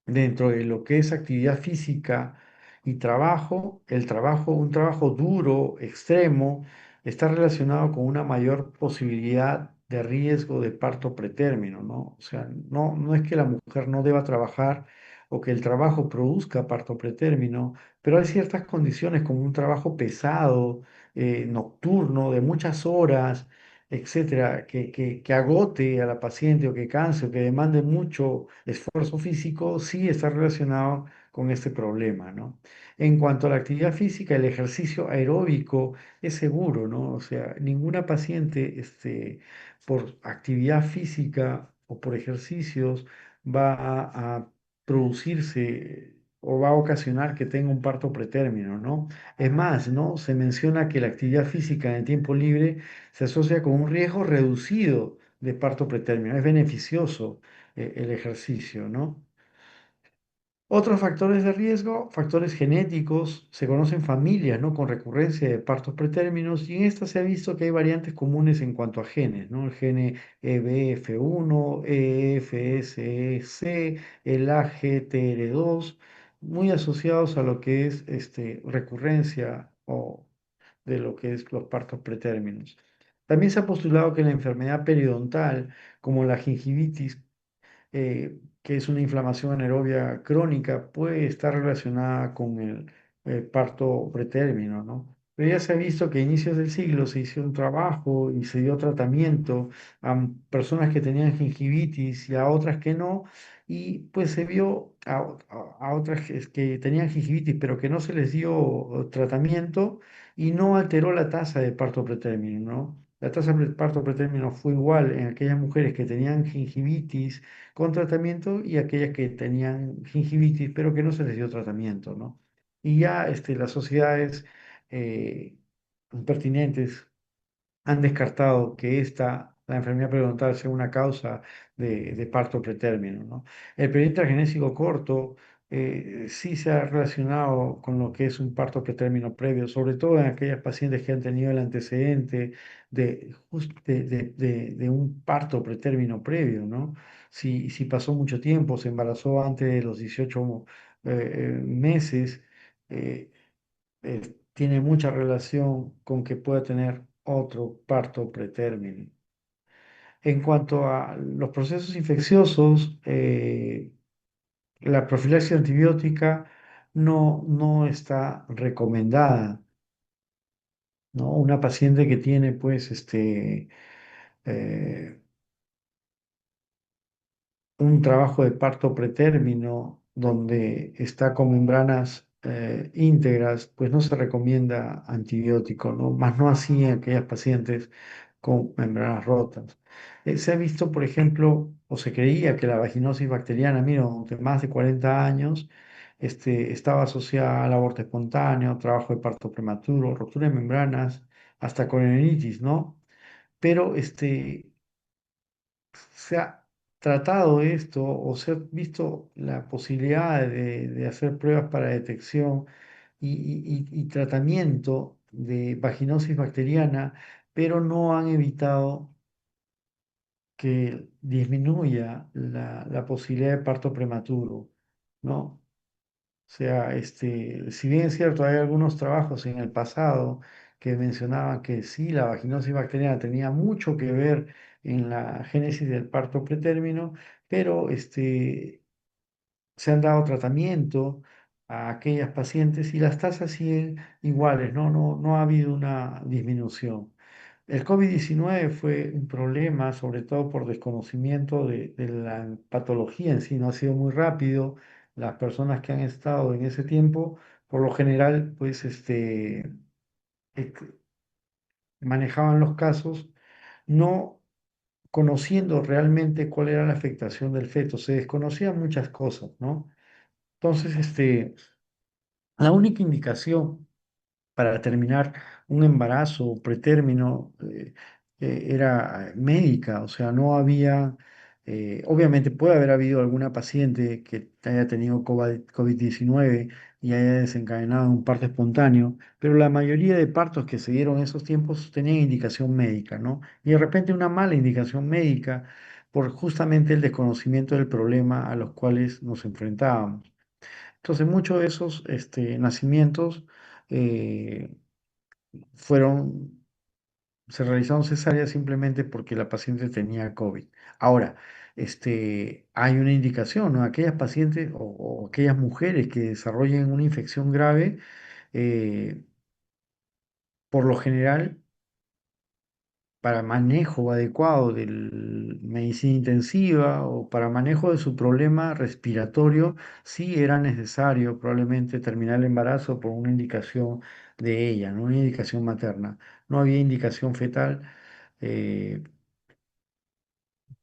Dentro de lo que es actividad física y trabajo, un trabajo duro, extremo, está relacionado con una mayor posibilidad de riesgo de parto pretérmino, ¿no? O sea, no es que la mujer no deba trabajar o que el trabajo produzca parto pretérmino, pero hay ciertas condiciones como un trabajo pesado, nocturno, de muchas horas, etcétera, que agote a la paciente o que canse o que demande mucho esfuerzo físico, sí está relacionado con este problema, ¿no? En cuanto a la actividad física, el ejercicio aeróbico es seguro, ¿no? O sea, ninguna paciente, por actividad física o por ejercicios va a producirse o va a ocasionar que tenga un parto pretérmino, ¿no? Es más, ¿no? Se menciona que la actividad física en el tiempo libre se asocia con un riesgo reducido de parto pretérmino. Es beneficioso, el ejercicio, ¿no? Otros factores de riesgo, factores genéticos, se conocen familias, ¿no? Con recurrencia de partos pretérminos y en esta se ha visto que hay variantes comunes en cuanto a genes, ¿no? El gene EBF1, EFSC, el AGTR2, muy asociados a lo que es recurrencia o de lo que es los partos pretérminos. También se ha postulado que la enfermedad periodontal, como la gingivitis, que es una inflamación anaerobia crónica, puede estar relacionada con el parto pretérmino, ¿no? Pero ya se ha visto que a inicios del siglo se hizo un trabajo y se dio tratamiento a personas que tenían gingivitis y a otras que no, y pues se vio a otras que tenían gingivitis, pero que no se les dio tratamiento y no alteró la tasa de parto pretérmino, ¿no? La tasa de parto pretérmino fue igual en aquellas mujeres que tenían gingivitis con tratamiento y aquellas que tenían gingivitis, pero que no se les dio tratamiento, ¿no? Y ya las sociedades, eh, pertinentes han descartado que la enfermedad periodontal sea una causa de parto pretérmino, ¿no? El periodo intragenésico corto sí se ha relacionado con lo que es un parto pretérmino previo, sobre todo en aquellas pacientes que han tenido el antecedente de un parto pretérmino previo, ¿no? Si pasó mucho tiempo, se embarazó antes de los 18 meses, eh, tiene mucha relación con que pueda tener otro parto pretérmino. En cuanto a los procesos infecciosos, la profilaxis antibiótica no está recomendada, ¿no? Una paciente que tiene, pues, eh, un trabajo de parto pretérmino donde está con membranas íntegras, pues no se recomienda antibiótico, ¿no? Más no así en aquellas pacientes con membranas rotas. Se ha visto, por ejemplo, o se creía que la vaginosis bacteriana, mira, durante más de 40 años, estaba asociada al aborto espontáneo, trabajo de parto prematuro, ruptura de membranas, hasta colonitis, ¿no? Pero se ha tratado esto o se ha visto la posibilidad de hacer pruebas para detección y tratamiento de vaginosis bacteriana, pero no han evitado que disminuya la posibilidad de parto prematuro, ¿no? O sea, si bien es cierto, hay algunos trabajos en el pasado que mencionaban que sí, la vaginosis bacteriana tenía mucho que ver en la génesis del parto pretérmino, pero se han dado tratamiento a aquellas pacientes y las tasas siguen iguales, no ha habido una disminución. El COVID-19 fue un problema, sobre todo por desconocimiento de la patología en sí, no ha sido muy rápido. Las personas que han estado en ese tiempo, por lo general, pues eh, manejaban los casos no conociendo realmente cuál era la afectación del feto. Se desconocían muchas cosas, ¿no? Entonces, la única indicación para terminar un embarazo pretérmino era médica, o sea, no había, obviamente puede haber habido alguna paciente que haya tenido COVID-19 y haya desencadenado un parto espontáneo, pero la mayoría de partos que se dieron en esos tiempos tenían indicación médica, ¿no? Y de repente una mala indicación médica por justamente el desconocimiento del problema a los cuales nos enfrentábamos. Entonces, muchos de esos nacimientos eh, fueron, se realizaron cesáreas simplemente porque la paciente tenía COVID. Ahora, hay una indicación, ¿no? Aquellas pacientes o aquellas mujeres que desarrollen una infección grave, eh, por lo general, para manejo adecuado de medicina intensiva o para manejo de su problema respiratorio, sí era necesario probablemente terminar el embarazo por una indicación de ella, no una indicación materna. No había indicación fetal eh,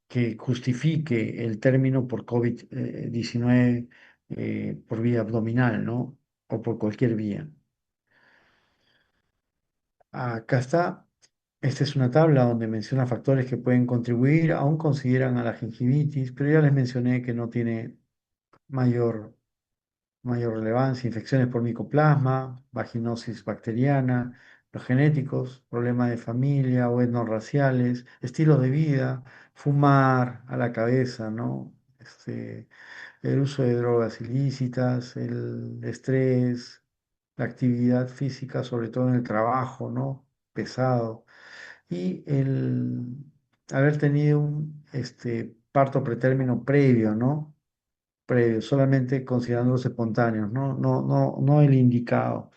que justifique el término por COVID-19 por vía abdominal, ¿no? O por cualquier vía. Acá está. Esta es una tabla donde menciona factores que pueden contribuir, aún consideran a la gingivitis, pero ya les mencioné que no tiene mayor, mayor relevancia. Infecciones por micoplasma, vaginosis bacteriana, los genéticos, problemas de familia o etnorraciales, estilos de vida, fumar a la cabeza, ¿no? El uso de drogas ilícitas, el estrés, la actividad física, sobre todo en el trabajo, ¿no? Pesado y el haber tenido un parto pretérmino previo, ¿no? Previo, solamente considerando los espontáneos, no el indicado.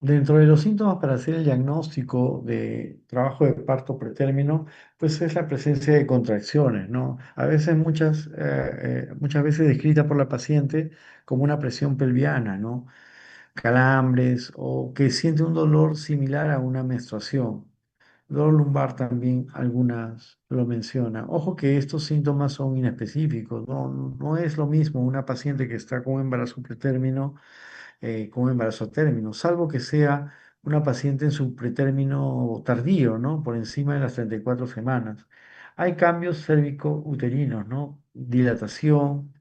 Dentro de los síntomas para hacer el diagnóstico de trabajo de parto pretérmino, pues es la presencia de contracciones, ¿no? A veces, muchas veces descrita por la paciente como una presión pelviana, ¿no? Calambres o que siente un dolor similar a una menstruación. Dolor lumbar también algunas lo mencionan. Ojo que estos síntomas son inespecíficos, no es lo mismo una paciente que está con un embarazo pretérmino con un embarazo a término, salvo que sea una paciente en su pretérmino tardío, ¿no? Por encima de las 34 semanas. Hay cambios cérvico-uterinos, ¿no? Dilatación,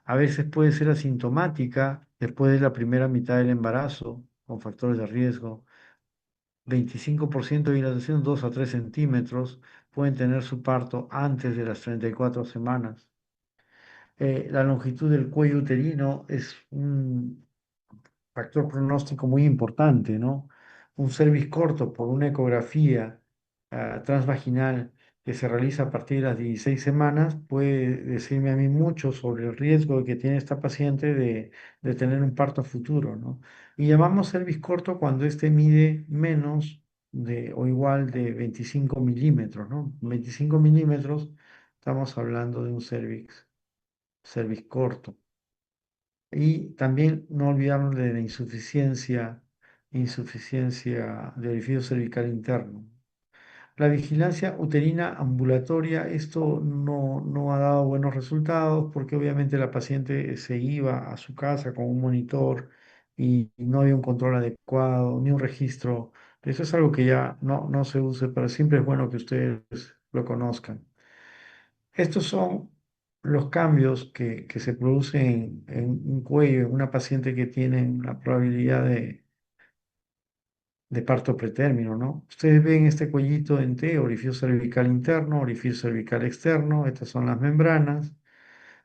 a veces puede ser asintomática después de la primera mitad del embarazo, con factores de riesgo. 25% de dilatación, 2 a 3 centímetros, pueden tener su parto antes de las 34 semanas. La longitud del cuello uterino es un factor pronóstico muy importante, ¿no? Un cervix corto por una ecografía transvaginal que se realiza a partir de las 16 semanas puede decirme a mí mucho sobre el riesgo que tiene esta paciente de tener un parto futuro, ¿no? Y llamamos cervix corto cuando éste mide menos de o igual de 25 milímetros, ¿no? 25 milímetros, estamos hablando de un cervix corto. Y también no olvidarnos de la insuficiencia del orificio cervical interno. La vigilancia uterina ambulatoria, esto no ha dado buenos resultados porque obviamente la paciente se iba a su casa con un monitor y no había un control adecuado, ni un registro. Eso es algo que ya no se use, pero siempre es bueno que ustedes lo conozcan. Estos son los cambios que se producen en un cuello, en una paciente que tiene una probabilidad de parto pretérmino, ¿no? Ustedes ven este cuellito en T, orificio cervical interno, orificio cervical externo, estas son las membranas,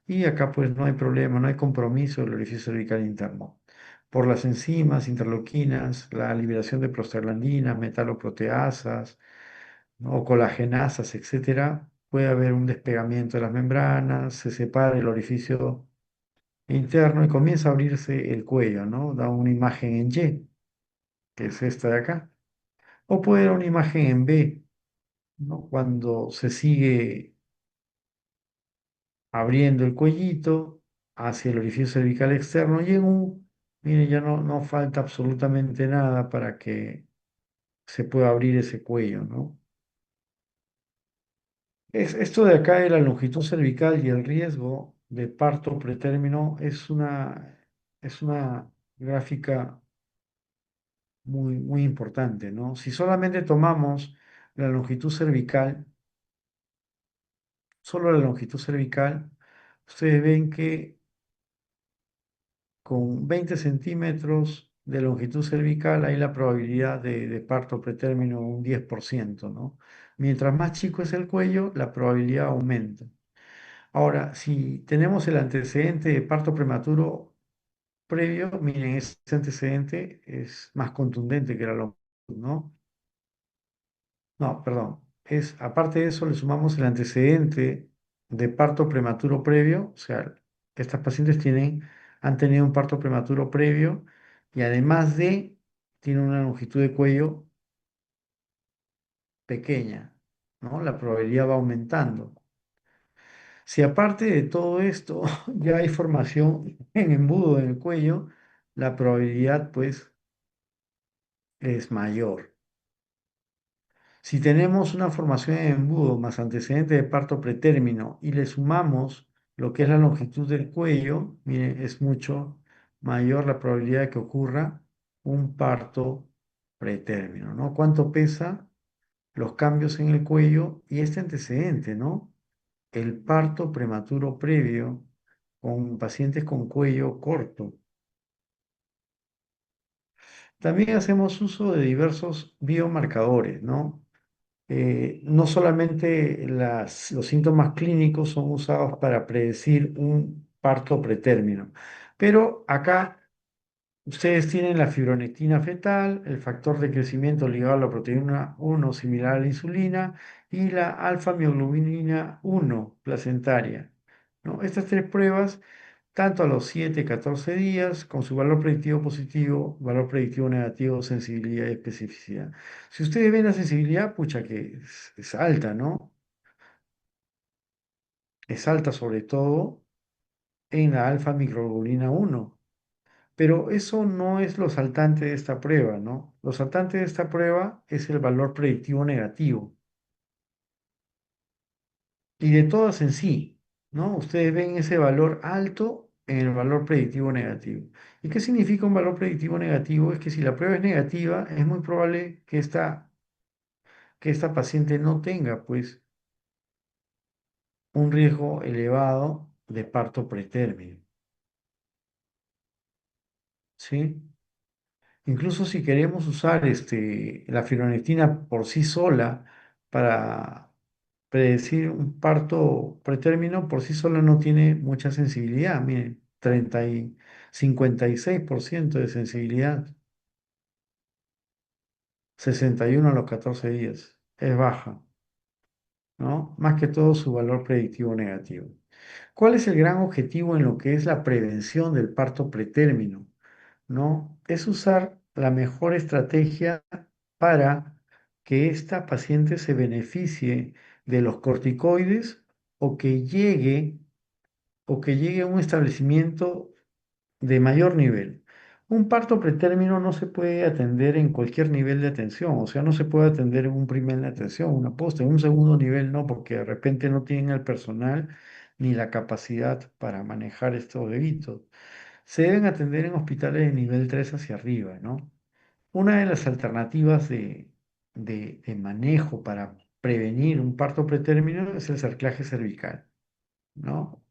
y acá pues no hay problema, no hay compromiso del orificio cervical interno. Por las enzimas, interleuquinas, la liberación de prostaglandinas, metaloproteasas, ¿no? O colagenasas, etcétera, puede haber un despegamiento de las membranas, se separa el orificio interno y comienza a abrirse el cuello, ¿no? Da una imagen en Y, que es esta de acá. O puede dar una imagen en B, ¿no? Cuando se sigue abriendo el cuellito hacia el orificio cervical externo y en U, miren, ya no falta absolutamente nada para que se pueda abrir ese cuello, ¿no? Esto de acá de la longitud cervical y el riesgo de parto pretérmino es una gráfica muy importante, ¿no? Si solamente tomamos la longitud cervical, solo la longitud cervical, ustedes ven que con 20 centímetros de longitud cervical hay la probabilidad de parto pretérmino un 10%, ¿no? Mientras más chico es el cuello, la probabilidad aumenta. Ahora, si tenemos el antecedente de parto prematuro previo, miren, ese antecedente es más contundente que la longitud, ¿no? No, perdón. Aparte de eso, le sumamos el antecedente de parto prematuro previo, o sea, estas pacientes han tenido un parto prematuro previo y además tienen una longitud de cuello pequeña, ¿no? La probabilidad va aumentando. Si aparte de todo esto ya hay formación en embudo en el cuello, la probabilidad pues es mayor. Si tenemos una formación en embudo más antecedente de parto pretérmino y le sumamos lo que es la longitud del cuello, mire, es mucho mayor la probabilidad de que ocurra un parto pretérmino, ¿no? ¿Cuánto pesa los cambios en el cuello y este antecedente, ¿no? El parto prematuro previo con pacientes con cuello corto. También hacemos uso de diversos biomarcadores, ¿no? No solamente los síntomas clínicos son usados para predecir un parto pretérmino, pero acá ustedes tienen la fibronectina fetal, el factor de crecimiento ligado a la proteína 1 similar a la insulina y la alfa-mioglobinina 1 placentaria, ¿no? Estas tres pruebas, tanto a los 7 y 14 días, con su valor predictivo positivo, valor predictivo negativo, sensibilidad y especificidad. Si ustedes ven la sensibilidad, pucha que es alta, ¿no? Es alta sobre todo en la alfa-microglobulina 1. Pero eso no es lo saltante de esta prueba, ¿no? Lo saltante de esta prueba es el valor predictivo negativo. Y de todas en sí, ¿no? Ustedes ven ese valor alto en el valor predictivo negativo. ¿Y qué significa un valor predictivo negativo? Es que si la prueba es negativa, es muy probable que esta paciente no tenga, pues, un riesgo elevado de parto pretérmino, ¿sí? Incluso si queremos usar la fibronectina por sí sola para predecir un parto pretérmino, por sí sola no tiene mucha sensibilidad. Miren, 56% de sensibilidad, 61 a los 14 días. Es baja, ¿no? Más que todo su valor predictivo negativo. ¿Cuál es el gran objetivo en lo que es la prevención del parto pretérmino? ¿No? Es usar la mejor estrategia para que esta paciente se beneficie de los corticoides o que llegue, o que llegue a un establecimiento de mayor nivel. Un parto pretérmino no se puede atender en cualquier nivel de atención, o sea, no se puede atender en un primer de atención, una posta, en un segundo nivel no, porque de repente no tienen el personal ni la capacidad para manejar estos bebitos. Se deben atender en hospitales de nivel 3 hacia arriba, ¿no? Una de las alternativas de manejo para prevenir un parto pretérmino es el cerclaje cervical, ¿no?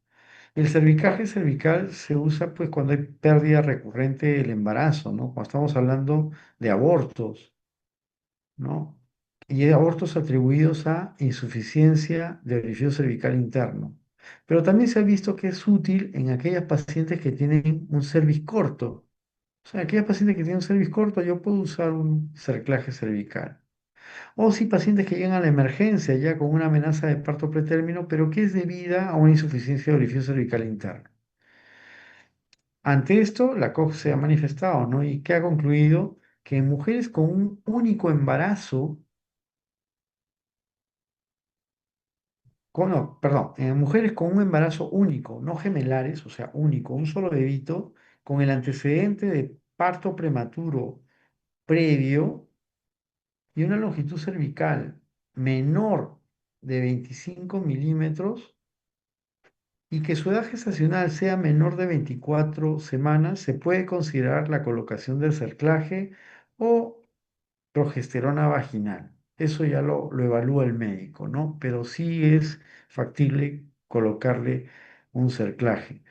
El cervicaje cervical se usa pues cuando hay pérdida recurrente del embarazo, ¿no? Cuando estamos hablando de abortos, ¿no? Y de abortos atribuidos a insuficiencia de orificio cervical interno. Pero también se ha visto que es útil en aquellas pacientes que tienen un cervix corto. O sea, aquellas pacientes que tienen un cervix corto, yo puedo usar un cerclaje cervical. O si pacientes que llegan a la emergencia ya con una amenaza de parto pretérmino, pero que es debida a una insuficiencia de orificio cervical interno. Ante esto, la COG se ha manifestado, ¿no? Y que ha concluido que en mujeres con un único embarazo, no, perdón, en mujeres con un embarazo único, no gemelares, o sea, único, un solo bebito, con el antecedente de parto prematuro previo y una longitud cervical menor de 25 milímetros y que su edad gestacional sea menor de 24 semanas, se puede considerar la colocación del cerclaje o progesterona vaginal. Eso ya lo evalúa el médico, ¿no? Pero sí es factible colocarle un cerclaje.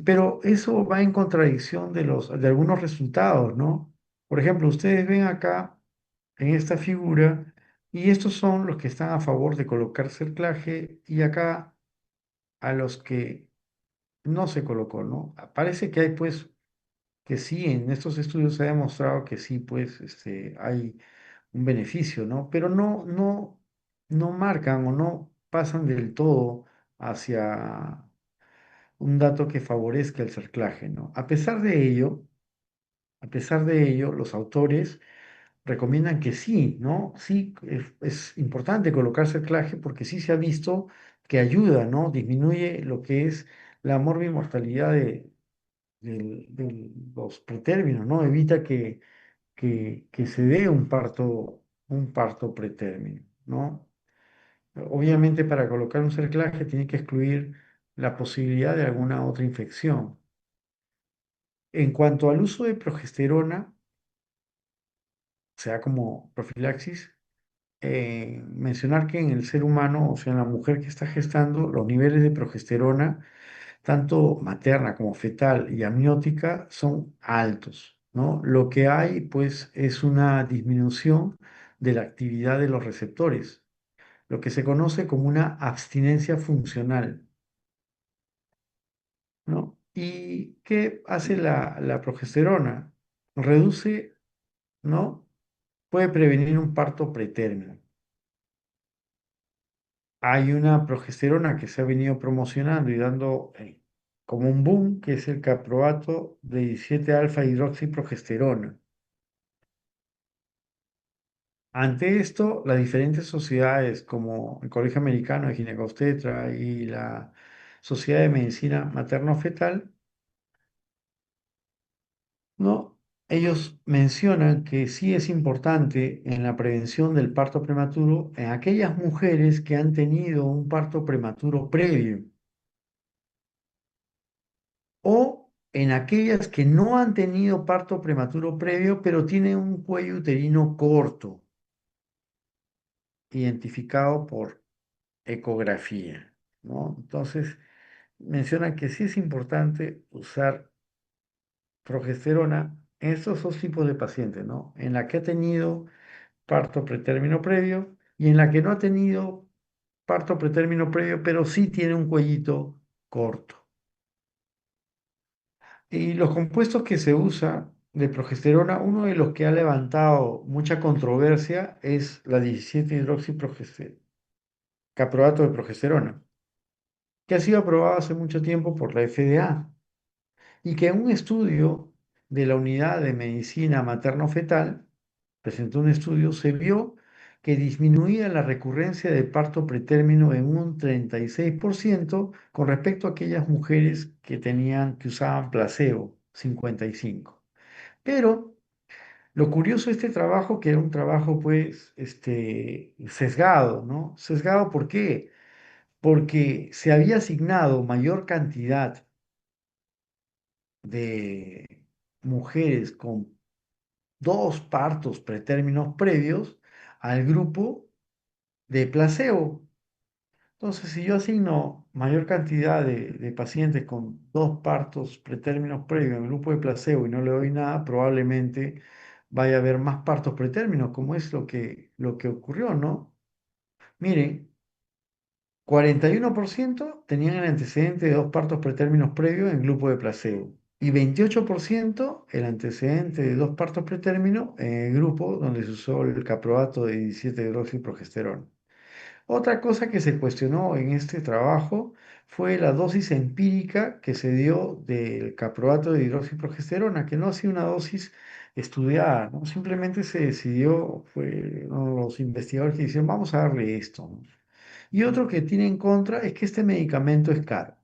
Pero eso va en contradicción de algunos resultados, ¿no? Por ejemplo, ustedes ven acá en esta figura y estos son los que están a favor de colocar cerclaje y acá a los que no se colocó, ¿no? Parece que hay pues que sí, en estos estudios se ha demostrado que sí, pues hay un beneficio, ¿no? Pero no marcan o no pasan del todo hacia un dato que favorezca el cerclaje, ¿no? A pesar de ello, los autores recomiendan que sí, ¿no? Sí, es importante colocar cerclaje porque sí se ha visto que ayuda, ¿no? Disminuye lo que es la morbimortalidad de los pretérminos, ¿no? Evita que se dé un parto pretérmino, ¿no? Obviamente para colocar un cerclaje tiene que excluir la posibilidad de alguna otra infección. En cuanto al uso de progesterona, sea como profilaxis, mencionar que en el ser humano, o sea, en la mujer que está gestando, los niveles de progesterona, tanto materna como fetal y amniótica, son altos, ¿no? Lo que hay, pues, es una disminución de la actividad de los receptores, lo que se conoce como una abstinencia funcional, ¿no? ¿Y qué hace la progesterona? Reduce, ¿no? Puede prevenir un parto pretérmino. Hay una progesterona que se ha venido promocionando y dando como un boom, que es el caproato de 17 alfa hidroxiprogesterona. Ante esto, las diferentes sociedades como el Colegio Americano de Ginecobstetra y la Sociedad de Medicina Materno-Fetal, ¿no? Ellos mencionan que sí es importante en la prevención del parto prematuro en aquellas mujeres que han tenido un parto prematuro previo o en aquellas que no han tenido parto prematuro previo, pero tienen un cuello uterino corto, identificado por ecografía, ¿no? Entonces, mencionan que sí es importante usar progesterona en estos dos tipos de pacientes, ¿no? En la que ha tenido parto pretérmino previo y en la que no ha tenido parto pretérmino previo, pero sí tiene un cuellito corto. Y los compuestos que se usa de progesterona, uno de los que ha levantado mucha controversia es la 17-hidroxiprogesterona, caproato de progesterona, que ha sido aprobado hace mucho tiempo por la FDA y que en un estudio de la Unidad de Medicina Materno-Fetal, presentó un estudio, se vio que disminuía la recurrencia de parto pretérmino en un 36% con respecto a aquellas mujeres que usaban placebo, 55%. Pero lo curioso de este trabajo, que era un trabajo pues sesgado, ¿no? Sesgado, ¿por qué? Porque se había asignado mayor cantidad de mujeres con dos partos pretérminos previos al grupo de placebo. Entonces, si yo asigno mayor cantidad de pacientes con dos partos pretérminos previos en el grupo de placebo y no le doy nada, probablemente vaya a haber más partos pretérminos, como es lo que ocurrió, ¿no? Miren, 41% tenían el antecedente de dos partos pretérminos previos en grupo de placebo y 28% el antecedente de dos partos pretérminos en el grupo donde se usó el caproato de 17-hidroxiprogesterona. Otra cosa que se cuestionó en este trabajo fue la dosis empírica que se dio del caproato de hidroxiprogesterona, que no ha sido una dosis estudiada, ¿no? Simplemente se decidió, fue los investigadores que dijeron, vamos a darle esto, ¿no? Y otro que tiene en contra es que este medicamento es caro.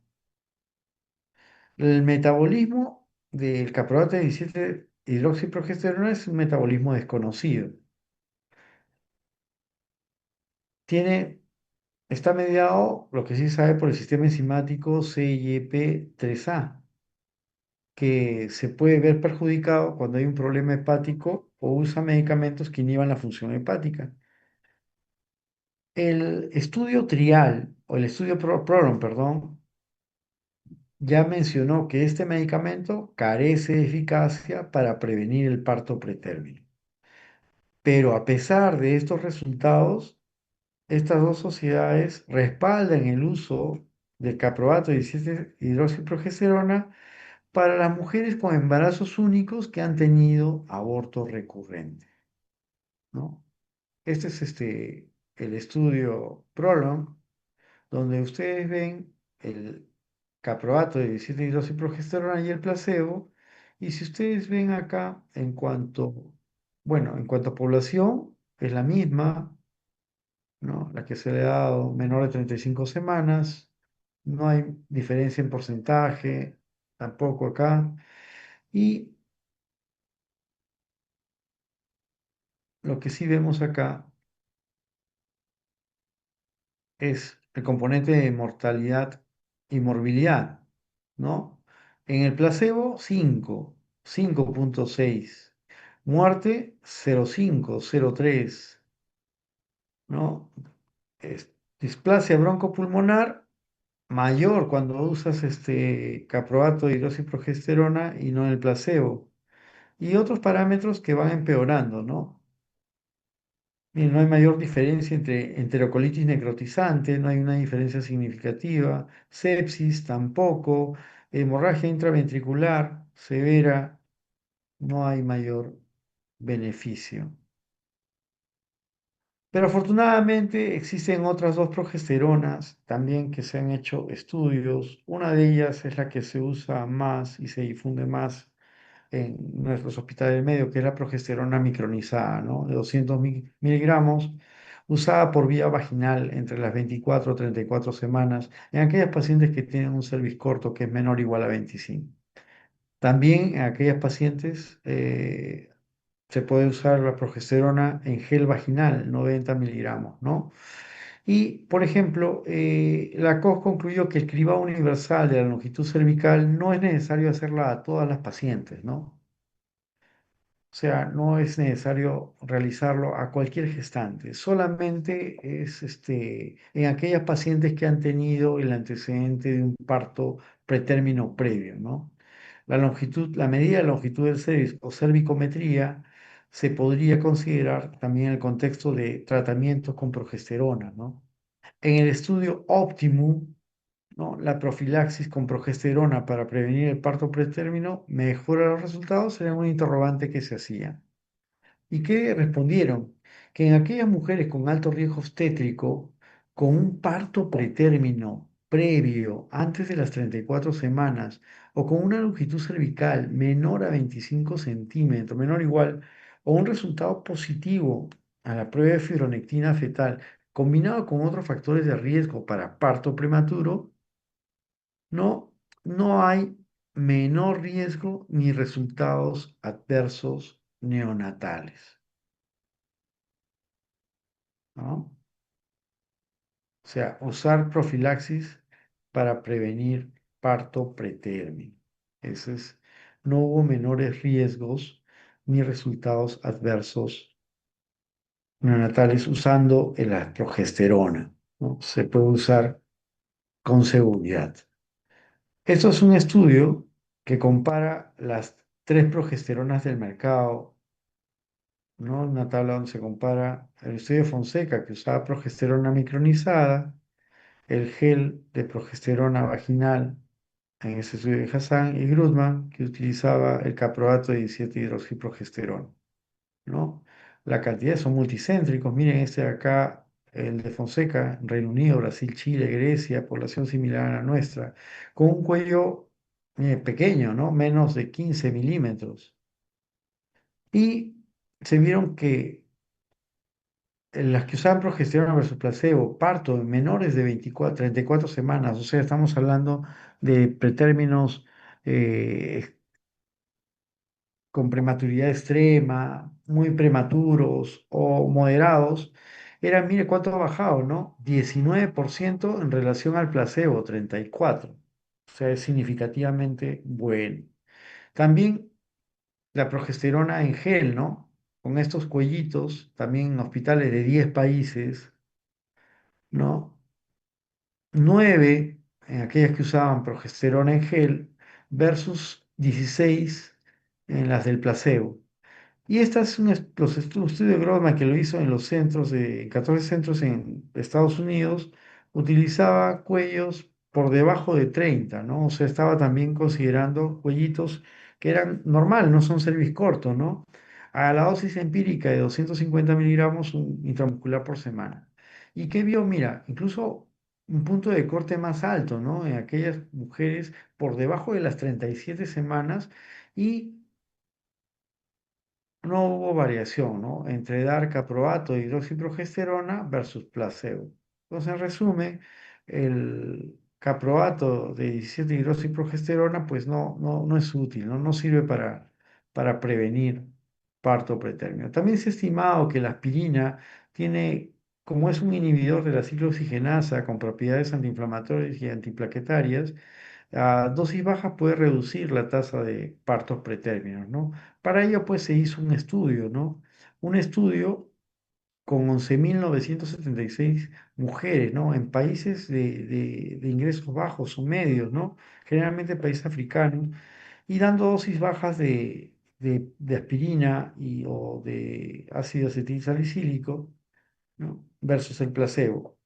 El metabolismo del caproato de 17 hidroxiprogesterona es un metabolismo desconocido. Tiene, está mediado, lo que sí se sabe, por el sistema enzimático CYP3A, que se puede ver perjudicado cuando hay un problema hepático o usa medicamentos que inhiban la función hepática. El estudio trial, o el estudio PROGRAM, perdón, ya mencionó que este medicamento carece de eficacia para prevenir el parto pretérmino. Pero a pesar de estos resultados, estas dos sociedades respaldan el uso del caproato de 17 hidroxiprogesterona para las mujeres con embarazos únicos que han tenido aborto recurrente, ¿no? Este es el estudio PROLONG, donde ustedes ven el caproato de 17-hidroxiprogesterona y el placebo. Y si ustedes ven acá, bueno, en cuanto a población, es la misma, ¿no? La que se le ha dado menor de 35 semanas, no hay diferencia en porcentaje, tampoco acá. Y lo que sí vemos acá es el componente de mortalidad y morbilidad, ¿no? En el placebo, 5.6. Muerte, 0.5, 0.3, ¿no? Displasia broncopulmonar, mayor cuando usas caproato de hidroxiprogesterona y no el placebo. Y otros parámetros que van empeorando, ¿no? Bien, no hay mayor diferencia entre enterocolitis necrotizante, no hay una diferencia significativa, sepsis tampoco, hemorragia intraventricular severa, no hay mayor beneficio. Pero afortunadamente existen otras dos progesteronas también que se han hecho estudios. Una de ellas es la que se usa más y se difunde más en nuestros hospitales del medio, que es la progesterona micronizada, ¿no? De 200 miligramos, usada por vía vaginal entre las 24 y 34 semanas en aquellas pacientes que tienen un cervix corto que es menor o igual a 25. También en aquellas pacientes se puede usar la progesterona en gel vaginal, 90 miligramos, ¿no? Y, por ejemplo, la COS concluyó que el cribado universal de la longitud cervical no es necesario hacerla a todas las pacientes, ¿no? O sea, no es necesario realizarlo a cualquier gestante, solamente es en aquellas pacientes que han tenido el antecedente de un parto pretérmino previo, ¿no? La medida de longitud del cervix o cervicometría se podría considerar también en el contexto de tratamientos con progesterona, ¿no? En el estudio Optimum, ¿no? La profilaxis con progesterona para prevenir el parto pretérmino mejora los resultados, era un interrogante que se hacía. ¿Y qué respondieron? Que en aquellas mujeres con alto riesgo obstétrico, con un parto pretérmino previo, antes de las 34 semanas, o con una longitud cervical menor a 25 centímetros, menor o igual, o un resultado positivo a la prueba de fibronectina fetal, combinado con otros factores de riesgo para parto prematuro, no, no hay menor riesgo ni resultados adversos neonatales. ¿No? O sea, usar profilaxis para prevenir parto pretérmino. Ese es, no hubo menores riesgos ni resultados adversos neonatales usando la progesterona, ¿no? Se puede usar con seguridad. Esto es un estudio que compara las tres progesteronas del mercado, ¿no? Una tabla donde se compara el estudio de Fonseca, que usaba progesterona micronizada, el gel de progesterona vaginal en ese estudio de Hassan y Grudman, que utilizaba el caproato de 17 hidroxiprogesterona, ¿no? La cantidad son multicéntricos, miren este de acá, el de Fonseca, Reino Unido, Brasil, Chile, Grecia, población similar a la nuestra, con un cuello pequeño, ¿no? Menos de 15 milímetros. Y se vieron que las que usaban progesterona versus placebo, parto en menores de 24, 34 semanas, o sea, estamos hablando de pretérminos eh, con prematuridad extrema, muy prematuros o moderados, eran, mire cuánto ha bajado, ¿no? 19% en relación al placebo, 34%. O sea, es significativamente bueno. También la progesterona en gel, ¿no? Con estos cuellitos, también en hospitales de 10 países, ¿no? 9 en aquellas que usaban progesterona en gel versus 16 en las del placebo. Y esta es los estudio de Grossman que lo hizo en los centros de 14 centros en Estados Unidos, utilizaba cuellos por debajo de 30, ¿no? O sea, estaba también considerando cuellitos que eran normal, no son cervix corto, ¿no? A la dosis empírica de 250 miligramos intramuscular por semana. ¿Y qué vio? Mira, incluso un punto de corte más alto, ¿no? En aquellas mujeres por debajo de las 37 semanas y no hubo variación, ¿no? Entre dar caproato de hidroxiprogesterona versus placebo. Entonces, en resumen, el caproato de 17 hidroxiprogesterona, pues no es útil, ¿no? No sirve para prevenir parto pretérmino. También se ha estimado que la aspirina tiene, como es un inhibidor de la ciclooxigenasa con propiedades antiinflamatorias y antiplaquetarias, a dosis bajas puede reducir la tasa de partos pretérminos, ¿no? Para ello, pues se hizo un estudio, ¿no? Un estudio con 11.976 mujeres, ¿no? En países de ingresos bajos o medios, ¿no? Generalmente países africanos, y dando dosis bajas de aspirina o de ácido acetilsalicílico, ¿no? Versus el placebo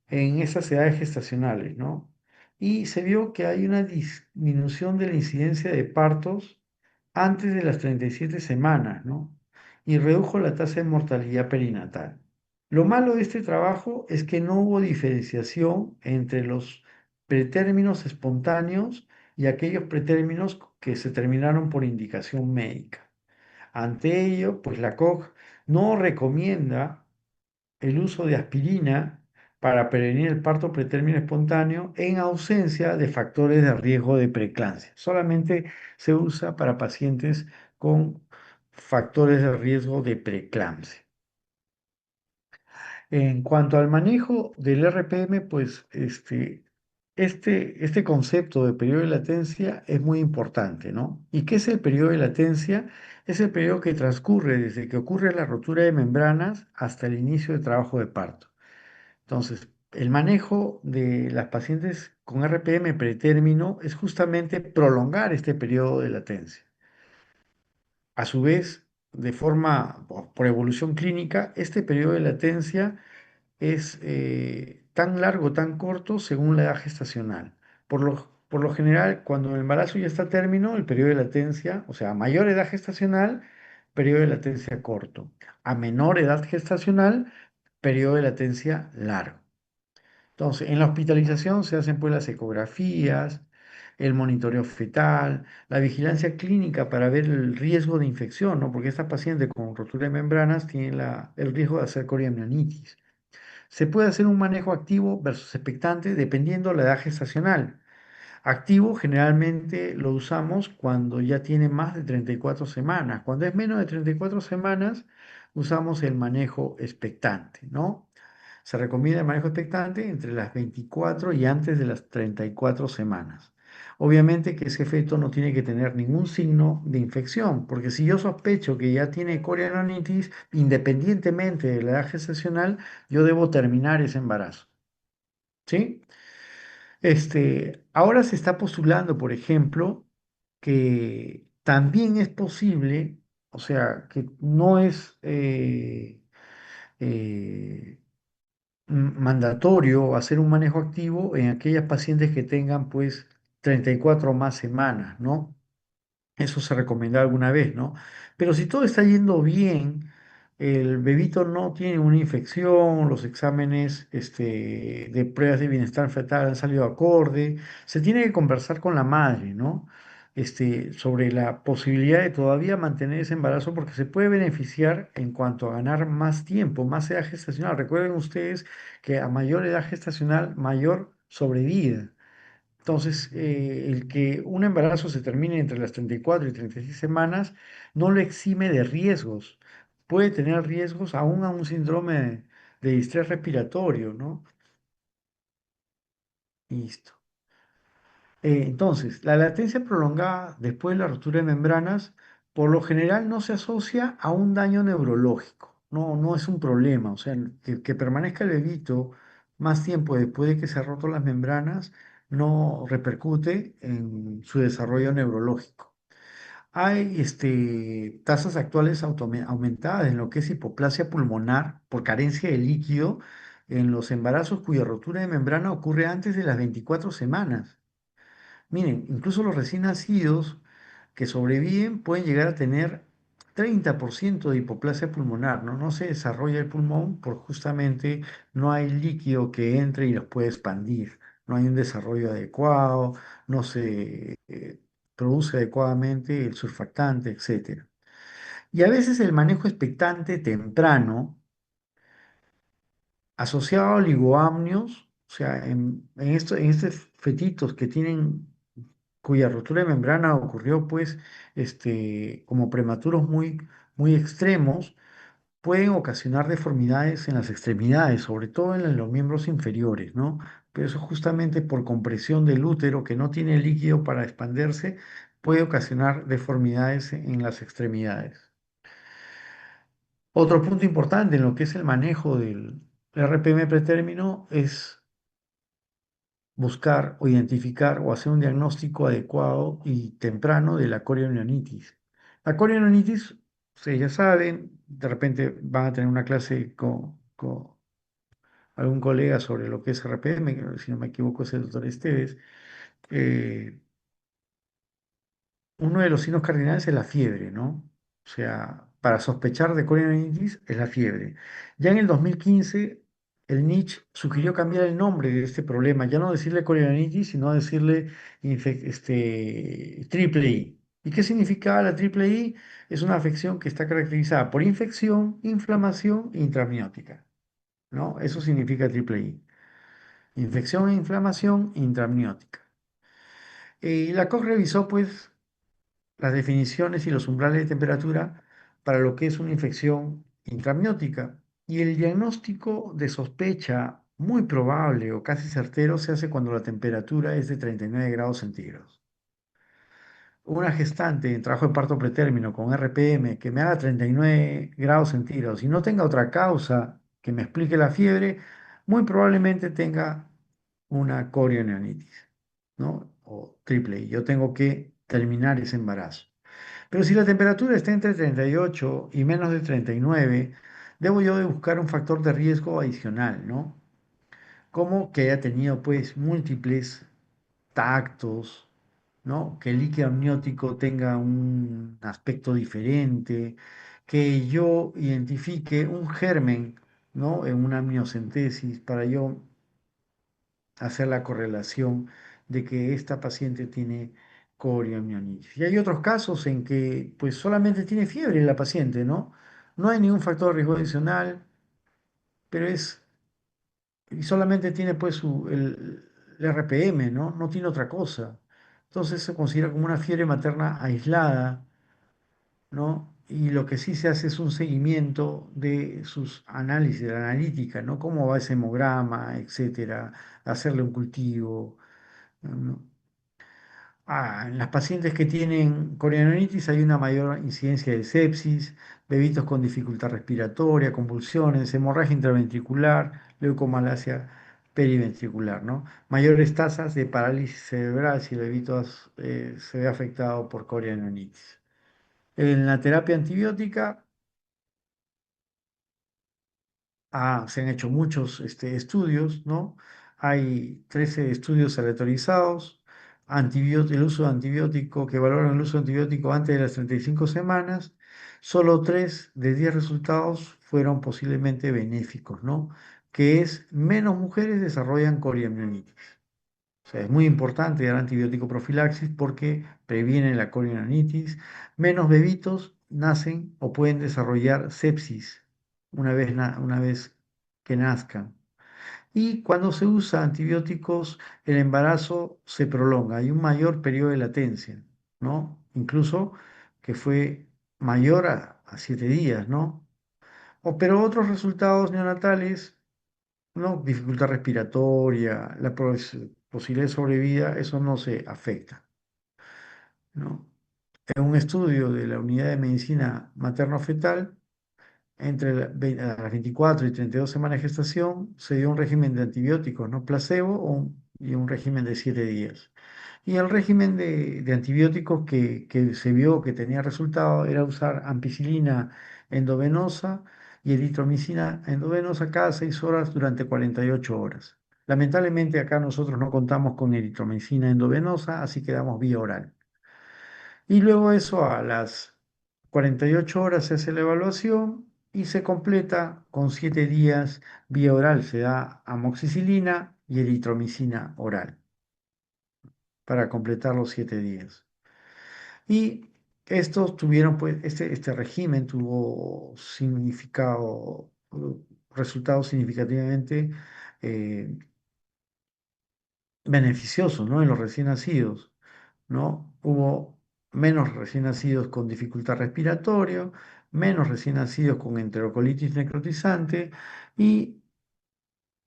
en esas edades gestacionales, ¿no? Y se vio que hay una disminución de la incidencia de partos antes de las 37 semanas, ¿no? Y redujo la tasa de mortalidad perinatal. Lo malo de este trabajo es que no hubo diferenciación entre los pretérminos espontáneos y aquellos pretérminos que se terminaron por indicación médica. Ante ello, pues la COG no recomienda el uso de aspirina para prevenir el parto pretérmino espontáneo en ausencia de factores de riesgo de preeclampsia. Solamente se usa para pacientes con factores de riesgo de preeclampsia. En cuanto al manejo del RPM, pues este concepto de periodo de latencia es muy importante, ¿no? ¿Y qué es el periodo de latencia? Es el periodo que transcurre desde que ocurre la rotura de membranas hasta el inicio del trabajo de parto. Entonces, el manejo de las pacientes con RPM pretérmino es justamente prolongar este periodo de latencia. A su vez, de forma, por evolución clínica, este periodo de latencia es tan largo, tan corto según la edad gestacional. Por lo general, cuando el embarazo ya está a término, el periodo de latencia, o sea, a mayor edad gestacional, periodo de latencia corto. A menor edad gestacional, periodo de latencia largo. Entonces, en la hospitalización se hacen pues las ecografías, el monitoreo fetal, la vigilancia clínica para ver el riesgo de infección, ¿no? Porque esta paciente con rotura de membranas tiene el riesgo de hacer coriamnionitis. Se puede hacer un manejo activo versus expectante dependiendo de la edad gestacional. Activo generalmente lo usamos cuando ya tiene más de 34 semanas. Cuando es menos de 34 semanas, usamos el manejo expectante, ¿no? Se recomienda el manejo expectante entre las 24 y antes de las 34 semanas. Obviamente que ese feto no tiene que tener ningún signo de infección, porque si yo sospecho que ya tiene corianonitis, independientemente de la edad gestacional, yo debo terminar ese embarazo. ¿Sí? Ahora se está postulando, por ejemplo, que también es posible, o sea, que no es eh, mandatorio hacer un manejo activo en aquellas pacientes que tengan pues 34 o más semanas, ¿no? Eso se recomendó alguna vez, ¿no? Pero si todo está yendo bien, el bebito no tiene una infección, los exámenes de pruebas de bienestar fetal han salido acorde, se tiene que conversar con la madre, ¿no? Sobre la posibilidad de todavía mantener ese embarazo porque se puede beneficiar en cuanto a ganar más tiempo, más edad gestacional. Recuerden ustedes que a mayor edad gestacional, mayor sobrevida. Entonces, el que un embarazo se termine entre las 34 y 36 semanas no lo exime de riesgos. Puede tener riesgos aún a un síndrome de distrés respiratorio, ¿no? Listo. Entonces, la latencia prolongada después de la rotura de membranas, por lo general no se asocia a un daño neurológico. No, no es un problema. O sea, que permanezca el bebito más tiempo después de que se han roto las membranas no repercute en su desarrollo neurológico. Hay tasas actuales aumentadas en lo que es hipoplasia pulmonar por carencia de líquido en los embarazos cuya rotura de membrana ocurre antes de las 24 semanas. Miren, incluso los recién nacidos que sobreviven pueden llegar a tener 30% de hipoplasia pulmonar, ¿no? No se desarrolla el pulmón por justamente no hay líquido que entre y los puede expandir, no hay un desarrollo adecuado, no se produce adecuadamente el surfactante, etcétera. Y a veces el manejo expectante temprano asociado a oligoamnios, o sea, en estos fetitos que tienen cuya rotura de membrana ocurrió pues como prematuros muy extremos, pueden ocasionar deformidades en las extremidades, sobre todo en los miembros inferiores, ¿no? Pero eso justamente por compresión del útero que no tiene líquido para expandirse, puede ocasionar deformidades en las extremidades. Otro punto importante en lo que es el manejo del RPM pretérmino es buscar o identificar o hacer un diagnóstico adecuado y temprano de la corionionitis. La corionionitis, ustedes ya saben, de repente van a tener una clase con algún colega sobre lo que es RPM, que si no me equivoco es el doctor Esteves. eh, Uno de los signos cardinales es la fiebre, ¿no? O sea, para sospechar de corionitis es la fiebre. Ya en el 2015, el NICH sugirió cambiar el nombre de este problema, ya no decirle corionitis, sino decirle triple I. ¿Y qué significa la triple I? Es una afección que está caracterizada por infección, inflamación e intramniótica, ¿no? Eso significa triple I. Infección, inflamación e intramniótica. La COG revisó, pues, las definiciones y los umbrales de temperatura para lo que es una infección intramniótica. Y el diagnóstico de sospecha muy probable o casi certero se hace cuando la temperatura es de 39 grados centígrados. Una gestante en trabajo de parto pretérmino con RPM que me haga 39 grados centígrados y no tenga otra causa que me explique la fiebre, muy probablemente tenga una corioneonitis, ¿no? O triple I. Yo tengo que terminar ese embarazo. Pero si la temperatura está entre 38 y menos de 39, debo yo de buscar un factor de riesgo adicional, ¿no? Como que haya tenido pues múltiples tactos, ¿no? Que el líquido amniótico tenga un aspecto diferente, que yo identifique un germen, ¿no? En una amniocentesis para yo hacer la correlación de que esta paciente tiene coriomionitis. Y hay otros casos en que pues solamente tiene fiebre la paciente, ¿no? No hay ningún factor de riesgo adicional, pero y solamente tiene pues el RPM, ¿no? No tiene otra cosa. Entonces se considera como una fiebre materna aislada, ¿no? Y lo que sí se hace es un seguimiento de sus análisis, de la analítica, ¿no? Cómo va ese hemograma, etcétera, hacerle un cultivo, ¿no? En las pacientes que tienen corionitis hay una mayor incidencia de sepsis, bebitos con dificultad respiratoria, convulsiones, hemorragia intraventricular, leucomalacia periventricular, ¿no? Mayores tasas de parálisis cerebral si el bebito se ve afectado por corionitis. En la terapia antibiótica se han hecho muchos estudios, ¿no? Hay 13 estudios aleatorizados, el uso de antibiótico, que valoran el uso de antibiótico antes de las 35 semanas. Solo 3 de 10 resultados fueron posiblemente benéficos, ¿no? Que es menos mujeres desarrollan coriamnionitis. O sea, es muy importante dar antibiótico profilaxis porque previene la corionitis. Menos bebitos nacen o pueden desarrollar sepsis una vez que nazcan. Y cuando se usa antibióticos, el embarazo se prolonga, hay un mayor periodo de latencia, ¿no? Incluso que fue mayor a 7 días, ¿no? Pero otros resultados neonatales, ¿no? Dificultad respiratoria, la posibilidad de sobrevida, eso no se afecta, ¿no? En un estudio de la Unidad de Medicina Materno-Fetal, entre a las 24 y 32 semanas de gestación, se dio un régimen de antibióticos, no placebo, y un régimen de 7 días. Y el régimen de antibióticos que se vio que tenía resultado era usar ampicilina endovenosa y eritromicina endovenosa cada 6 horas durante 48 horas. Lamentablemente acá nosotros no contamos con eritromicina endovenosa, así que damos vía oral. Y luego eso a las 48 horas se hace la evaluación y se completa con 7 días vía oral. Se da amoxicilina y eritromicina oral para completar los 7 días. Y estos tuvieron, pues, este régimen tuvo resultados significativamente eh, beneficiosos, ¿no? En los recién nacidos, ¿no? Hubo menos recién nacidos con dificultad respiratoria, menos recién nacidos con enterocolitis necrotizante y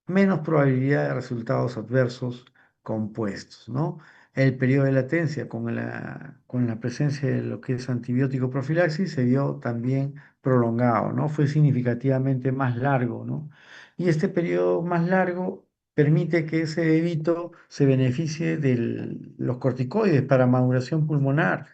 menos probabilidad de resultados adversos compuestos, ¿no? El periodo de latencia con la presencia de lo que es antibiótico profilaxis se vio también prolongado, ¿no? Fue significativamente más largo, ¿no? Y este periodo más largo permite que ese bebito se beneficie de los corticoides para maduración pulmonar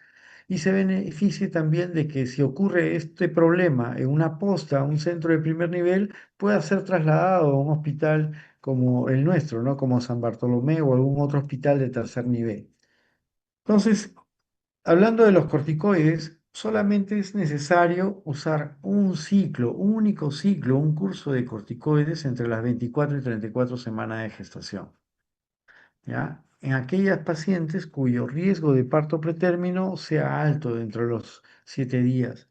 y se beneficie también de que si ocurre este problema en una posta, un centro de primer nivel, pueda ser trasladado a un hospital como el nuestro, ¿no? Como San Bartolomé o algún otro hospital de tercer nivel. Entonces, hablando de los corticoides, solamente es necesario usar un ciclo, un único ciclo, un curso de corticoides entre las 24 y 34 semanas de gestación, ¿ya? En aquellas pacientes cuyo riesgo de parto pretérmino sea alto dentro de los 7 días,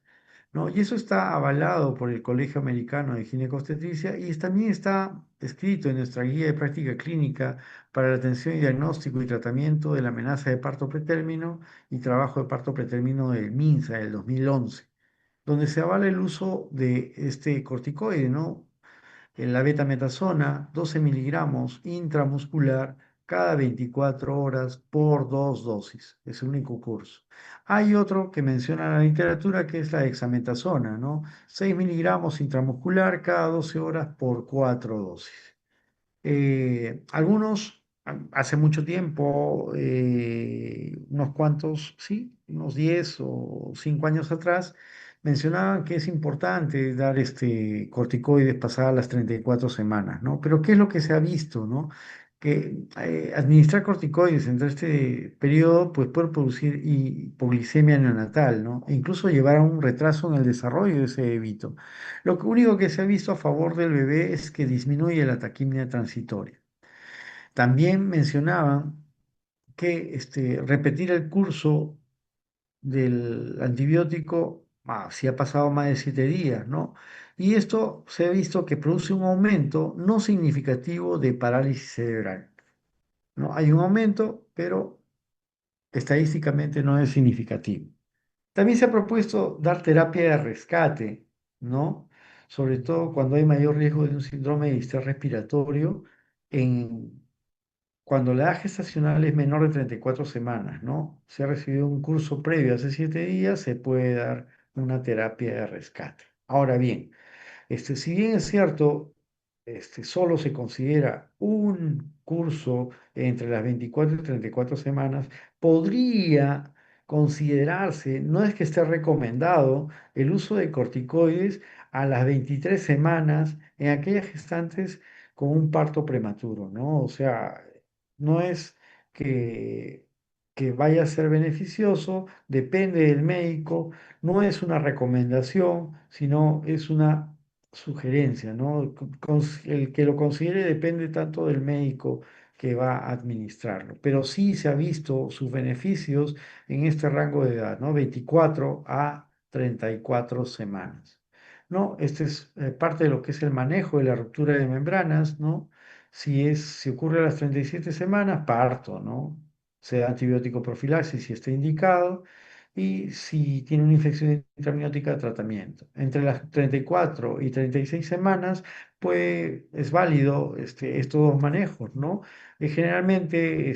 ¿no? Y eso está avalado por el Colegio Americano de Ginecobstetricia y también está escrito en nuestra guía de práctica clínica para la atención y diagnóstico y tratamiento de la amenaza de parto pretérmino y trabajo de parto pretérmino del MINSA del 2011. donde se avala el uso de este corticoide, ¿no? En la betametasona, 12 miligramos intramuscular cada 24 horas por dos dosis. Es el único curso. Hay otro que menciona la literatura que es la dexametasona, ¿no? 6 miligramos intramuscular cada 12 horas por cuatro dosis. Algunos, hace mucho tiempo, unos cuantos, sí, unos 10 o 5 años atrás, mencionaban que es importante dar este corticoides pasadas las 34 semanas, ¿no? Pero ¿qué es lo que se ha visto, no? Que administrar corticoides entre este periodo pues, puede producir hipoglicemia neonatal, ¿no? E incluso llevar a un retraso en el desarrollo de ese bebito. Lo único que se ha visto a favor del bebé es que disminuye la taquimia transitoria. También mencionaban que repetir el curso del antibiótico, si ha pasado más de 7 días, ¿no? Y esto se ha visto que produce un aumento no significativo de parálisis cerebral, ¿no? Hay un aumento, pero estadísticamente no es significativo. También se ha propuesto dar terapia de rescate, ¿no? Sobre todo cuando hay mayor riesgo de un síndrome de distrés respiratorio, cuando la edad gestacional es menor de 34 semanas, ¿no? Se ha recibido un curso previo hace 7 días, se puede dar una terapia de rescate. Ahora bien, si bien es cierto, solo se considera un curso entre las 24 y 34 semanas, podría considerarse, no es que esté recomendado, el uso de corticoides a las 23 semanas en aquellas gestantes con un parto prematuro, ¿no? O sea, no es que, que vaya a ser beneficioso, depende del médico, no es una recomendación, sino es una sugerencia, ¿no? El que lo considere depende tanto del médico que va a administrarlo, pero sí se ha visto sus beneficios en este rango de edad, ¿no? 24 a 34 semanas, ¿no? Este es parte de lo que es el manejo de la ruptura de membranas, ¿no? Si ocurre a las 37 semanas, parto, ¿no? Se da antibiótico profilaxis si está indicado y si tiene una infección intramniótica, tratamiento. Entre las 34 y 36 semanas, pues es válido estos dos manejos, ¿no? Generalmente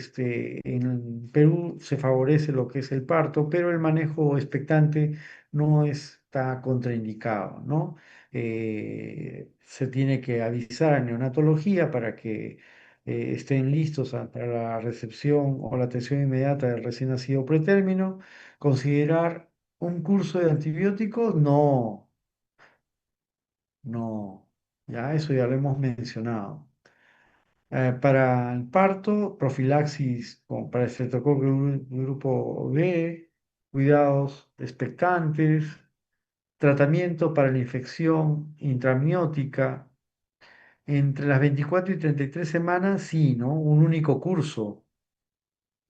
en Perú se favorece lo que es el parto, pero el manejo expectante no está contraindicado, ¿no? Se tiene que avisar a neonatología para que estén listos para la recepción o la atención inmediata del recién nacido pretérmino. Considerar un curso de antibióticos, no, no, ya eso ya lo hemos mencionado. Para el parto, profilaxis para el estreptococo grupo B, cuidados expectantes, tratamiento para la infección intramniótica. Entre las 24 y 33 semanas, sí, ¿no? Un único curso.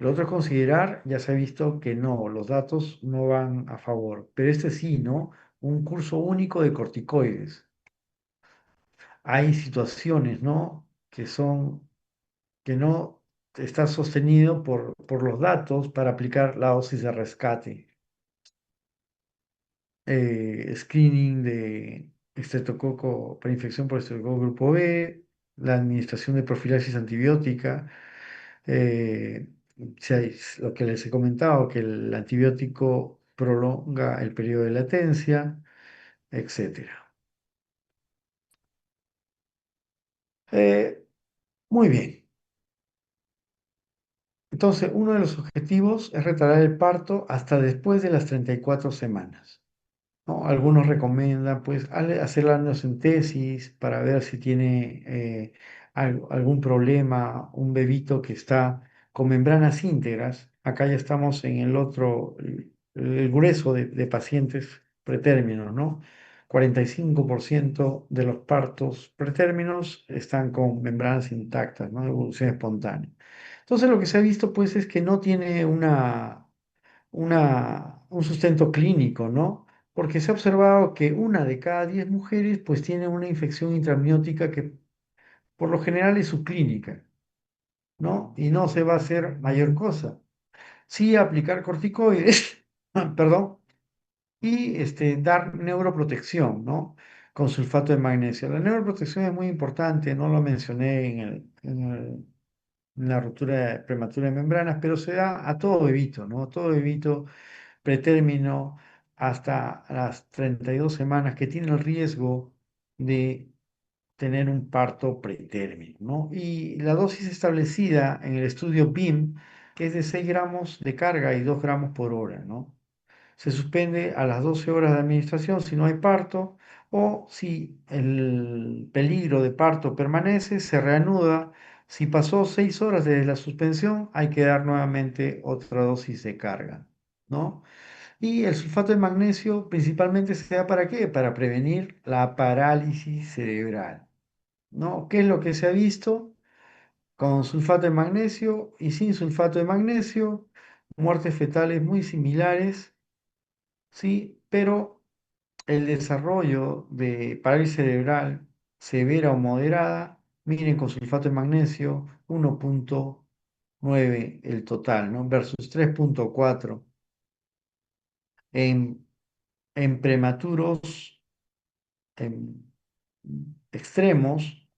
Lo otro es considerar, ya se ha visto que no, los datos no van a favor, pero este sí, ¿no? Un curso único de corticoides. Hay situaciones, ¿no? Que no está sostenido por los datos para aplicar la dosis de rescate. Screening de estreptococo para infección por estreptococo grupo B, la administración de profilaxis antibiótica. Eh, lo que les he comentado, que el antibiótico prolonga el periodo de latencia, etcétera. Eh, Muy bien. Entonces, uno de los objetivos es retardar el parto hasta después de las 34 semanas, ¿no? Algunos recomiendan pues hacer la amniocentesis para ver si tiene algún problema, un bebito que está con membranas íntegras. Acá ya estamos en el grueso de pacientes pretérminos, ¿no? 45% de los partos pretérminos están con membranas intactas, ¿no? Evolución espontánea. Entonces lo que se ha visto pues es que no tiene un sustento clínico, ¿no? Porque se ha observado que una de cada 10 mujeres pues tiene una infección intramniótica que por lo general es subclínica, ¿no? Y no se va a hacer mayor cosa. Sí aplicar corticoides, perdón, y dar neuroprotección, ¿no? Con sulfato de magnesio. La neuroprotección es muy importante, no lo mencioné en la ruptura prematura de membranas, pero se da a todo bebito, ¿no? Todo bebito pretérmino hasta las 32 semanas que tiene el riesgo de tener un parto pretérmino, ¿no? Y la dosis establecida en el estudio BIM es de 6 gramos de carga y 2 gramos por hora, ¿no? Se suspende a las 12 horas de administración si no hay parto o si el peligro de parto permanece, se reanuda. Si pasó 6 horas desde la suspensión, hay que dar nuevamente otra dosis de carga, ¿no? Y el sulfato de magnesio principalmente se da ¿para qué? Para prevenir la parálisis cerebral, ¿no? ¿Qué es lo que se ha visto? Con sulfato de magnesio y sin sulfato de magnesio, muertes fetales muy similares, ¿sí? Pero el desarrollo de parálisis cerebral severa o moderada, miren con sulfato de magnesio, 1,9 el total, ¿no? Versus 3,4 en, en prematuros en extremos,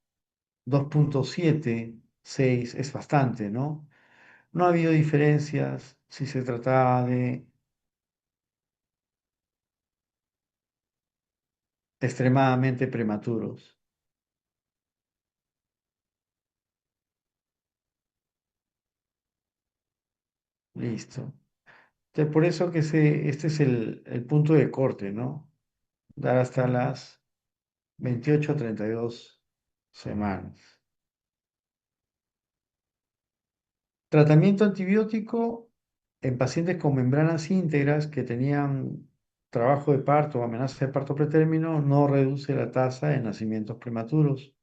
2,7, 6, es bastante, ¿no? No ha habido diferencias si se trataba de extremadamente prematuros. Listo. Entonces, por eso que este es el punto de corte, ¿no? Dar hasta las 28 a 32 semanas. Tratamiento antibiótico en pacientes con membranas íntegras que tenían trabajo de parto o amenaza de parto pretérmino no reduce la tasa de nacimientos prematuros.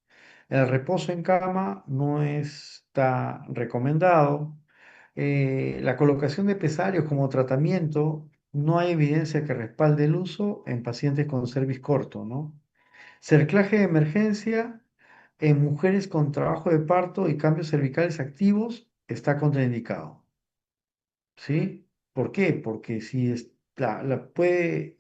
El reposo en cama no está recomendado. La colocación de pesarios como tratamiento, no hay evidencia que respalde el uso en pacientes con cervix corto, ¿no? Cerclaje de emergencia en mujeres con trabajo de parto y cambios cervicales activos está contraindicado, ¿sí? ¿Por qué? Porque si puede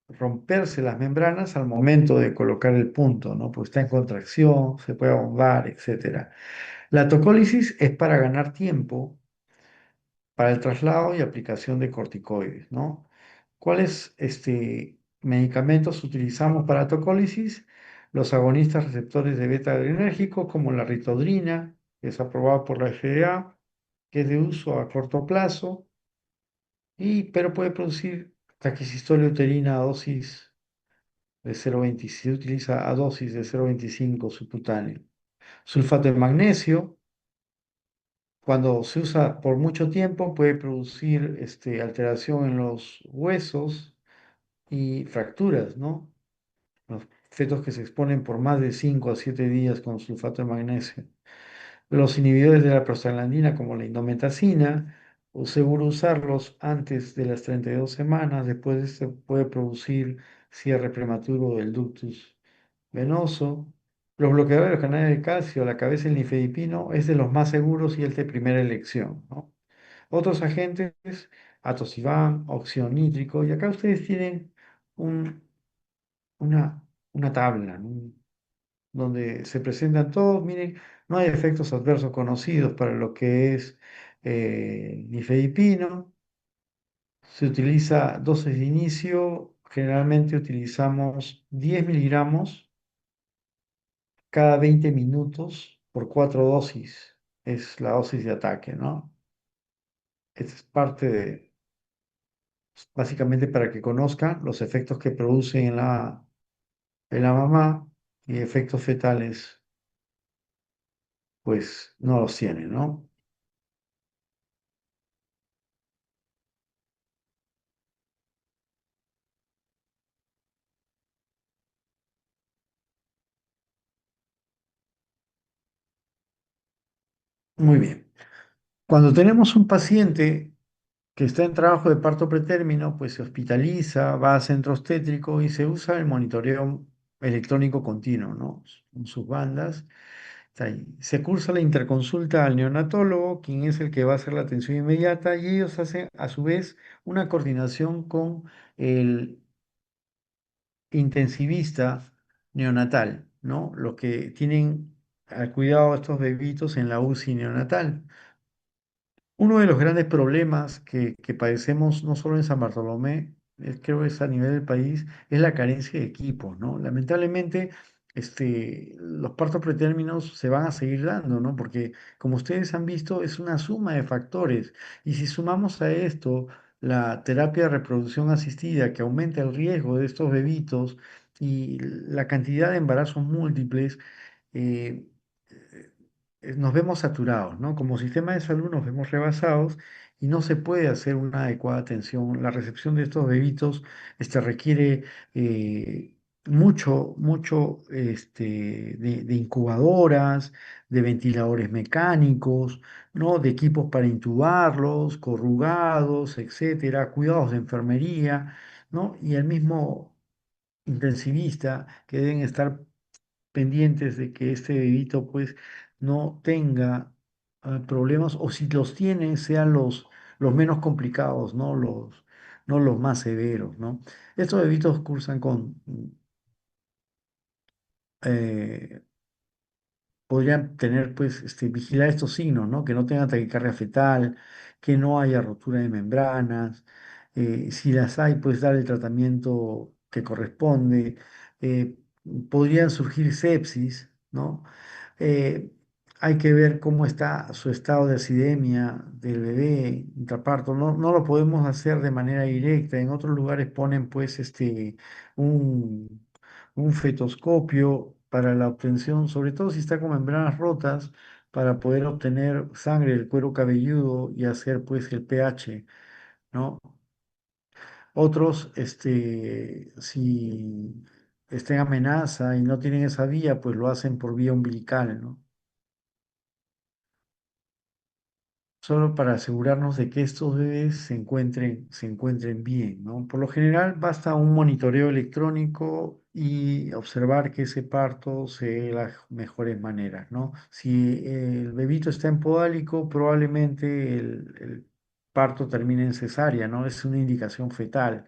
romperse las membranas al momento de colocar el punto, ¿no? Pues está en contracción, se puede bombar, etcétera. La tocólisis es para ganar tiempo para el traslado y aplicación de corticoides, ¿no? ¿Cuáles medicamentos utilizamos para tocólisis? Los agonistas receptores de beta adrenérgico, como la ritodrina, que es aprobada por la FDA, que es de uso a corto plazo, pero puede producir taquicistolia uterina a dosis de 0,25, se utiliza a dosis de 0,25 subcutáneo. Sulfato de magnesio, cuando se usa por mucho tiempo, puede producir alteración en los huesos y fracturas, ¿no? Los fetos que se exponen por más de 5 a 7 días con sulfato de magnesio. Los inhibidores de la prostaglandina, como la indometacina, o seguro usarlos antes de las 32 semanas. Después de esto puede producir cierre prematuro del ductus venoso. Los bloqueadores de los canales de calcio, la cabeza del nifedipino, es de los más seguros y el de primera elección, ¿no? Otros agentes, atosiban, óxido nítrico, y acá ustedes tienen un, una tabla, ¿no? Donde se presentan todos. Miren, no hay efectos adversos conocidos para lo que es nifedipino. Se utiliza dosis de inicio, generalmente utilizamos 10 miligramos cada 20 minutos por 4 dosis. Es la dosis de ataque, ¿no? Esta es parte de, básicamente para que conozcan los efectos que produce en la mamá y efectos fetales, pues no los tiene, ¿no? Muy bien. Cuando tenemos un paciente que está en trabajo de parto pretérmino, pues se hospitaliza, va a centro obstétrico y se usa el monitoreo electrónico continuo, ¿no? En sus bandas. Está ahí. Se cursa la interconsulta al neonatólogo, quien es el que va a hacer la atención inmediata, y ellos hacen a su vez una coordinación con el intensivista neonatal, ¿no? Los que tienen al cuidado de estos bebitos en la UCI neonatal. Uno de los grandes problemas que padecemos no solo en San Bartolomé, creo que es a nivel del país, es la carencia de equipos, ¿no? Lamentablemente, los partos pretérminos se van a seguir dando, ¿no? Porque, como ustedes han visto, es una suma de factores. Y si sumamos a esto la terapia de reproducción asistida, que aumenta el riesgo de estos bebitos, y la cantidad de embarazos múltiples, eh, nos vemos saturados, ¿no? Como sistema de salud nos vemos rebasados y no se puede hacer una adecuada atención. La recepción de estos bebitos requiere mucho de incubadoras, de ventiladores mecánicos, ¿no? De equipos para intubarlos, corrugados, etcétera, cuidados de enfermería, ¿no? Y el mismo intensivista que deben estar pendientes de que este bebito pues no tenga problemas, o si los tiene sean los menos complicados, no los más severos, ¿no? Estos bebitos cursan con eh, podrían tener, pues, vigilar estos signos, ¿no? Que no tengan taquicardia fetal, que no haya rotura de membranas, si las hay, pues dar el tratamiento que corresponde. eh, Podrían surgir sepsis, ¿no? Eh, Hay que ver cómo está su estado de acidemia del bebé intraparto. No lo podemos hacer de manera directa. En otros lugares ponen, pues, un un fetoscopio para la obtención, sobre todo si está con membranas rotas, para poder obtener sangre del cuero cabelludo y hacer pues el pH, ¿no? Otros, si está en amenaza y no tienen esa vía, pues lo hacen por vía umbilical, ¿no? Solo para asegurarnos de que estos bebés se encuentren bien, ¿no? Por lo general basta un monitoreo electrónico y observar que ese parto se dé de las mejores maneras, ¿no? Si el bebito está en podálico, probablemente el parto termine en cesárea, ¿no? Es una indicación fetal.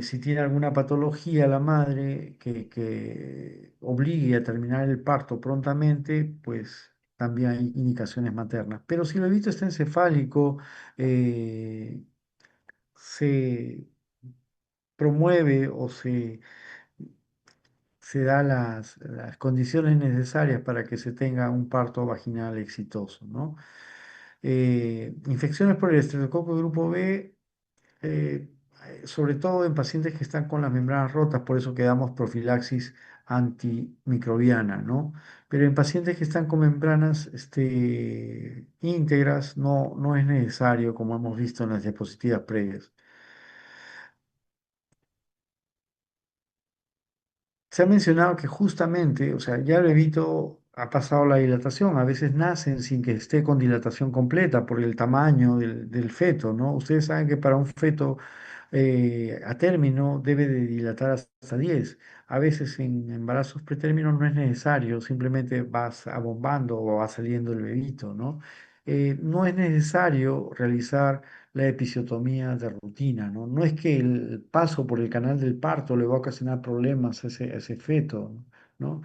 Si tiene alguna patología la madre que obligue a terminar el parto prontamente, pues también hay indicaciones maternas. Pero si el bebito está encefálico, eh, se promueve o se da las condiciones necesarias para que se tenga un parto vaginal exitoso, ¿no? Infecciones por el estreptococo grupo B, eh, sobre todo en pacientes que están con las membranas rotas, por eso que damos profilaxis antimicrobiana, ¿no? Pero en pacientes que están con membranas íntegras no es necesario, como hemos visto en las diapositivas previas. Se ha mencionado que justamente, o sea, ya el bebito ha pasado la dilatación, a veces nacen sin que esté con dilatación completa por el tamaño del feto, ¿no? Ustedes saben que para un feto a término debe de dilatar hasta 10. A veces en embarazos pretérminos no es necesario, simplemente vas abombando o va saliendo el bebito, ¿no? No es necesario realizar la episiotomía de rutina, ¿no? No es que el paso por el canal del parto le va a ocasionar problemas a ese feto, ¿no?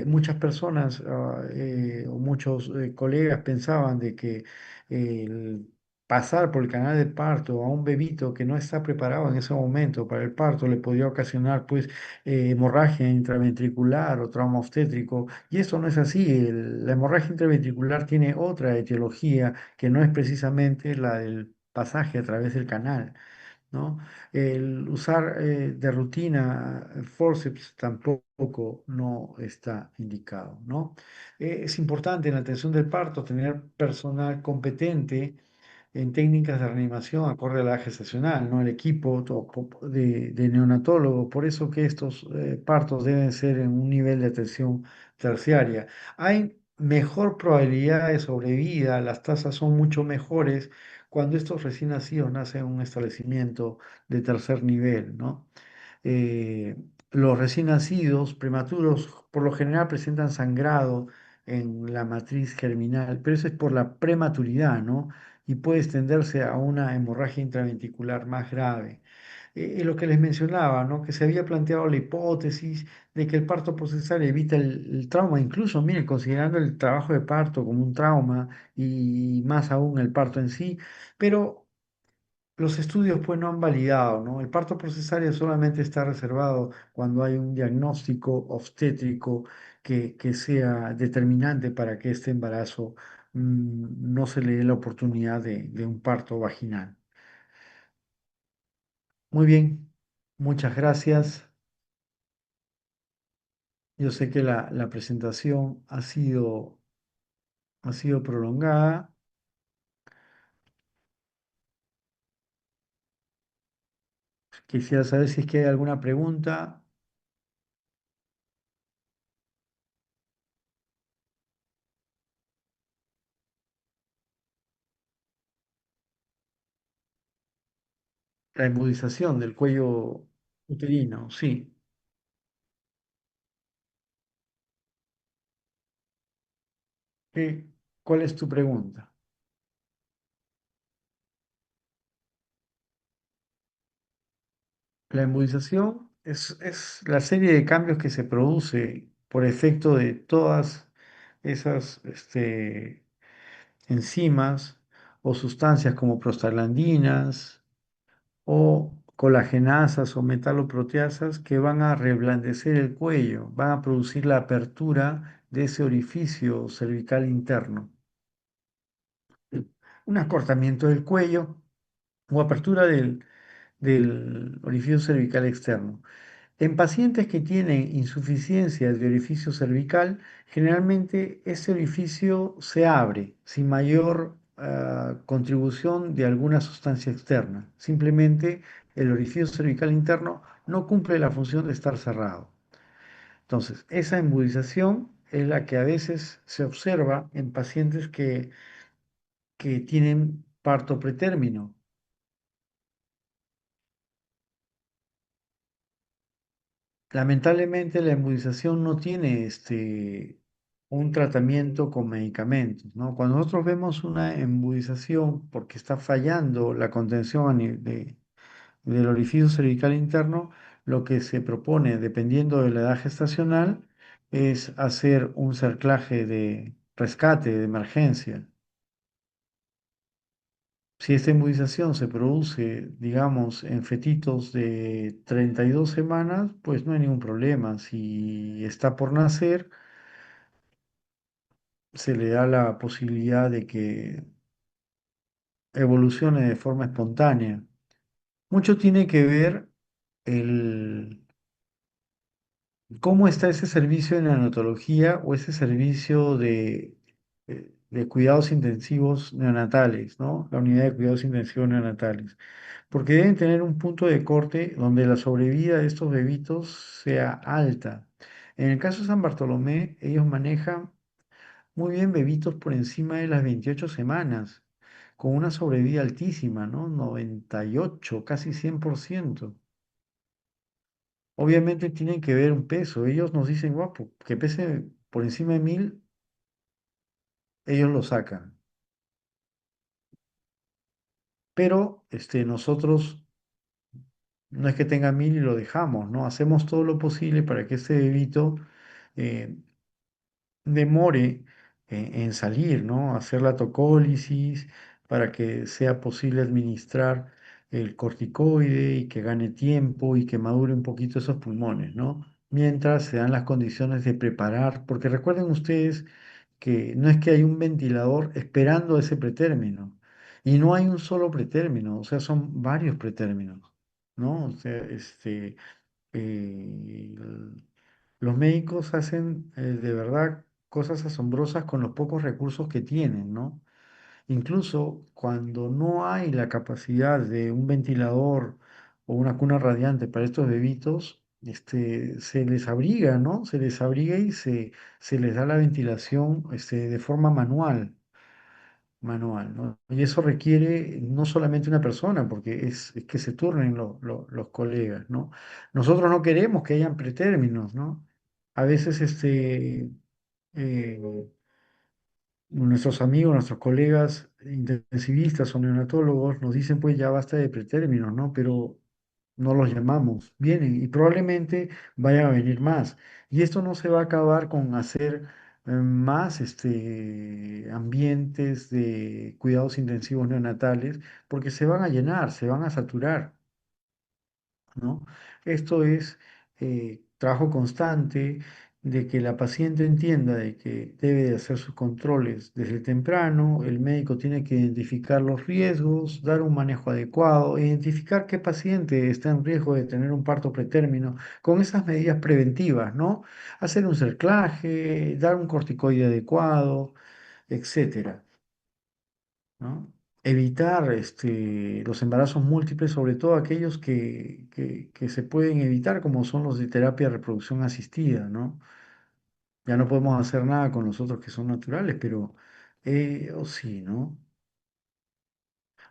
Muchas personas o muchos colegas pensaban de que el pasar por el canal del parto a un bebito que no está preparado en ese momento para el parto le podía ocasionar pues hemorragia intraventricular o trauma obstétrico, y eso no es así. La hemorragia intraventricular tiene otra etiología que no es precisamente la del pasaje a través del canal, ¿no? El usar de rutina forceps tampoco no está indicado, ¿no? Es importante en la atención del parto tener personal competente en técnicas de reanimación acorde a la edad gestacional, ¿no? El equipo de neonatólogo, por eso que estos partos deben ser en un nivel de atención terciaria. Hay mejor probabilidad de sobrevida, las tasas son mucho mejores cuando estos recién nacidos nacen en un establecimiento de tercer nivel, ¿no? Eh, los recién nacidos prematuros por lo general presentan sangrado en la matriz germinal, pero eso es por la prematuridad, ¿no? Y puede extenderse a una hemorragia intraventricular más grave. Lo que les mencionaba, ¿no? Que se había planteado la hipótesis de que el parto procesal evita el trauma, incluso, miren, considerando el trabajo de parto como un trauma y más aún el parto en sí, pero los estudios pues no han validado, ¿no? El parto procesario solamente está reservado cuando hay un diagnóstico obstétrico que sea determinante para que este embarazo no se le dé la oportunidad de un parto vaginal. Muy bien, muchas gracias. Yo sé que la presentación ha sido prolongada. Quisiera saber si es que hay alguna pregunta. La inmunización del cuello uterino, sí. ¿Qué- ¿Cuál es tu pregunta? La embudización es la serie de cambios que se produce por efecto de todas esas enzimas o sustancias como prostaglandinas o colagenasas o metaloproteasas que van a reblandecer el cuello, van a producir la apertura de ese orificio cervical interno, un acortamiento del cuello o apertura del orificio cervical externo. En pacientes que tienen insuficiencia de orificio cervical, generalmente ese orificio se abre sin mayor contribución de alguna sustancia externa. Simplemente el orificio cervical interno no cumple la función de estar cerrado. Entonces, esa embudización es la que a veces se observa en pacientes que tienen parto pretérmino. Lamentablemente la embudización no tiene un tratamiento con medicamentos, ¿no? Cuando nosotros vemos una embudización porque está fallando la contención del orificio cervical interno, lo que se propone, dependiendo de la edad gestacional, es hacer un cerclaje de rescate, de emergencia. Si esta embudización se produce, digamos, en fetitos de 32 semanas, pues no hay ningún problema. Si está por nacer, se le da la posibilidad de que evolucione de forma espontánea. Mucho tiene que ver el cómo está ese servicio de neonatología o ese servicio de cuidados intensivos neonatales, ¿no? La unidad de cuidados intensivos neonatales. Porque deben tener un punto de corte donde la sobrevida de estos bebitos sea alta. En el caso de San Bartolomé, ellos manejan muy bien bebitos por encima de las 28 semanas, con una sobrevida altísima, ¿no? 98, casi 100%. Obviamente tienen que ver un peso. Ellos nos dicen, guapo, que pese por encima de 1000, ellos lo sacan. Pero nosotros no es que tenga 1000 y lo dejamos, ¿no? Hacemos todo lo posible para que este bebito eh, demore en salir, ¿no? Hacer la tocólisis para que sea posible administrar el corticoide y que gane tiempo y que madure un poquito esos pulmones, ¿no? Mientras se dan las condiciones de preparar, porque recuerden ustedes que no es que hay un ventilador esperando ese pretérmino, y no hay un solo pretérmino, o sea, son varios pretérminos, ¿no? O sea, eh, los médicos hacen de verdad cosas asombrosas con los pocos recursos que tienen, ¿no? Incluso cuando no hay la capacidad de un ventilador o una cuna radiante para estos bebitos, se les abriga, ¿no? Se les abriga y se les da la ventilación, de forma manual, ¿no? Y eso requiere no solamente una persona, porque es que se turnen los colegas, ¿no? Nosotros no queremos que hayan pretérminos, ¿no? A veces, eh, nuestros amigos, nuestros colegas intensivistas o neonatólogos nos dicen, pues ya basta de pretérminos, ¿no? Pero no los llamamos, vienen y probablemente vayan a venir más. Y esto no se va a acabar con hacer más ambientes de cuidados intensivos neonatales, porque se van a llenar, se van a saturar. ¿No? Esto es trabajo constante de que la paciente entienda de que debe de hacer sus controles desde temprano, el médico tiene que identificar los riesgos, dar un manejo adecuado, identificar qué paciente está en riesgo de tener un parto pretérmino con esas medidas preventivas, ¿no? Hacer un cerclaje, dar un corticoide adecuado, etcétera. ¿No? Evitar los embarazos múltiples, sobre todo aquellos que se pueden evitar, como son los de terapia de reproducción asistida, ¿no? Ya no podemos hacer nada con los otros que son naturales, pero o sí, ¿no?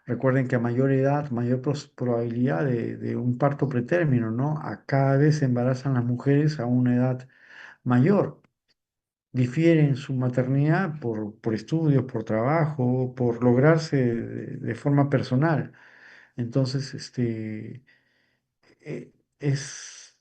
Recuerden que a mayor edad, mayor probabilidad de un parto pretérmino, ¿no? A cada vez se embarazan las mujeres a una edad mayor. Difieren su maternidad por estudios, por trabajo, por lograrse de forma personal. Entonces, eh, es,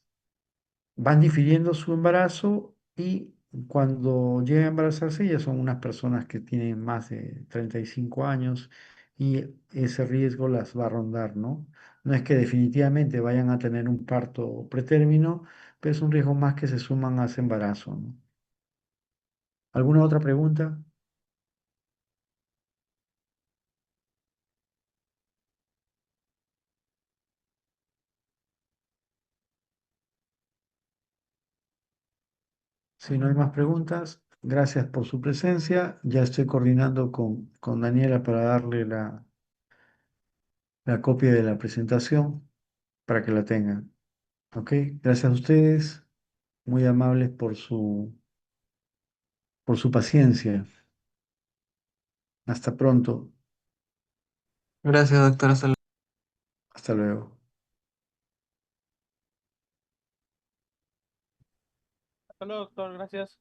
van difiriendo su embarazo y cuando llegan a embarazarse ya son unas personas que tienen más de 35 años y ese riesgo las va a rondar, ¿no? No es que definitivamente vayan a tener un parto pretérmino, pero es un riesgo más que se suman a ese embarazo, ¿no? ¿Alguna otra pregunta? Si no hay más preguntas, gracias por su presencia. Ya estoy coordinando con Daniela para darle la copia de la presentación para que la tengan. ¿Ok? Gracias a ustedes, muy amables por su paciencia. Hasta pronto. Gracias, doctor. Hasta luego. Hasta luego. Hasta luego, doctor. Gracias.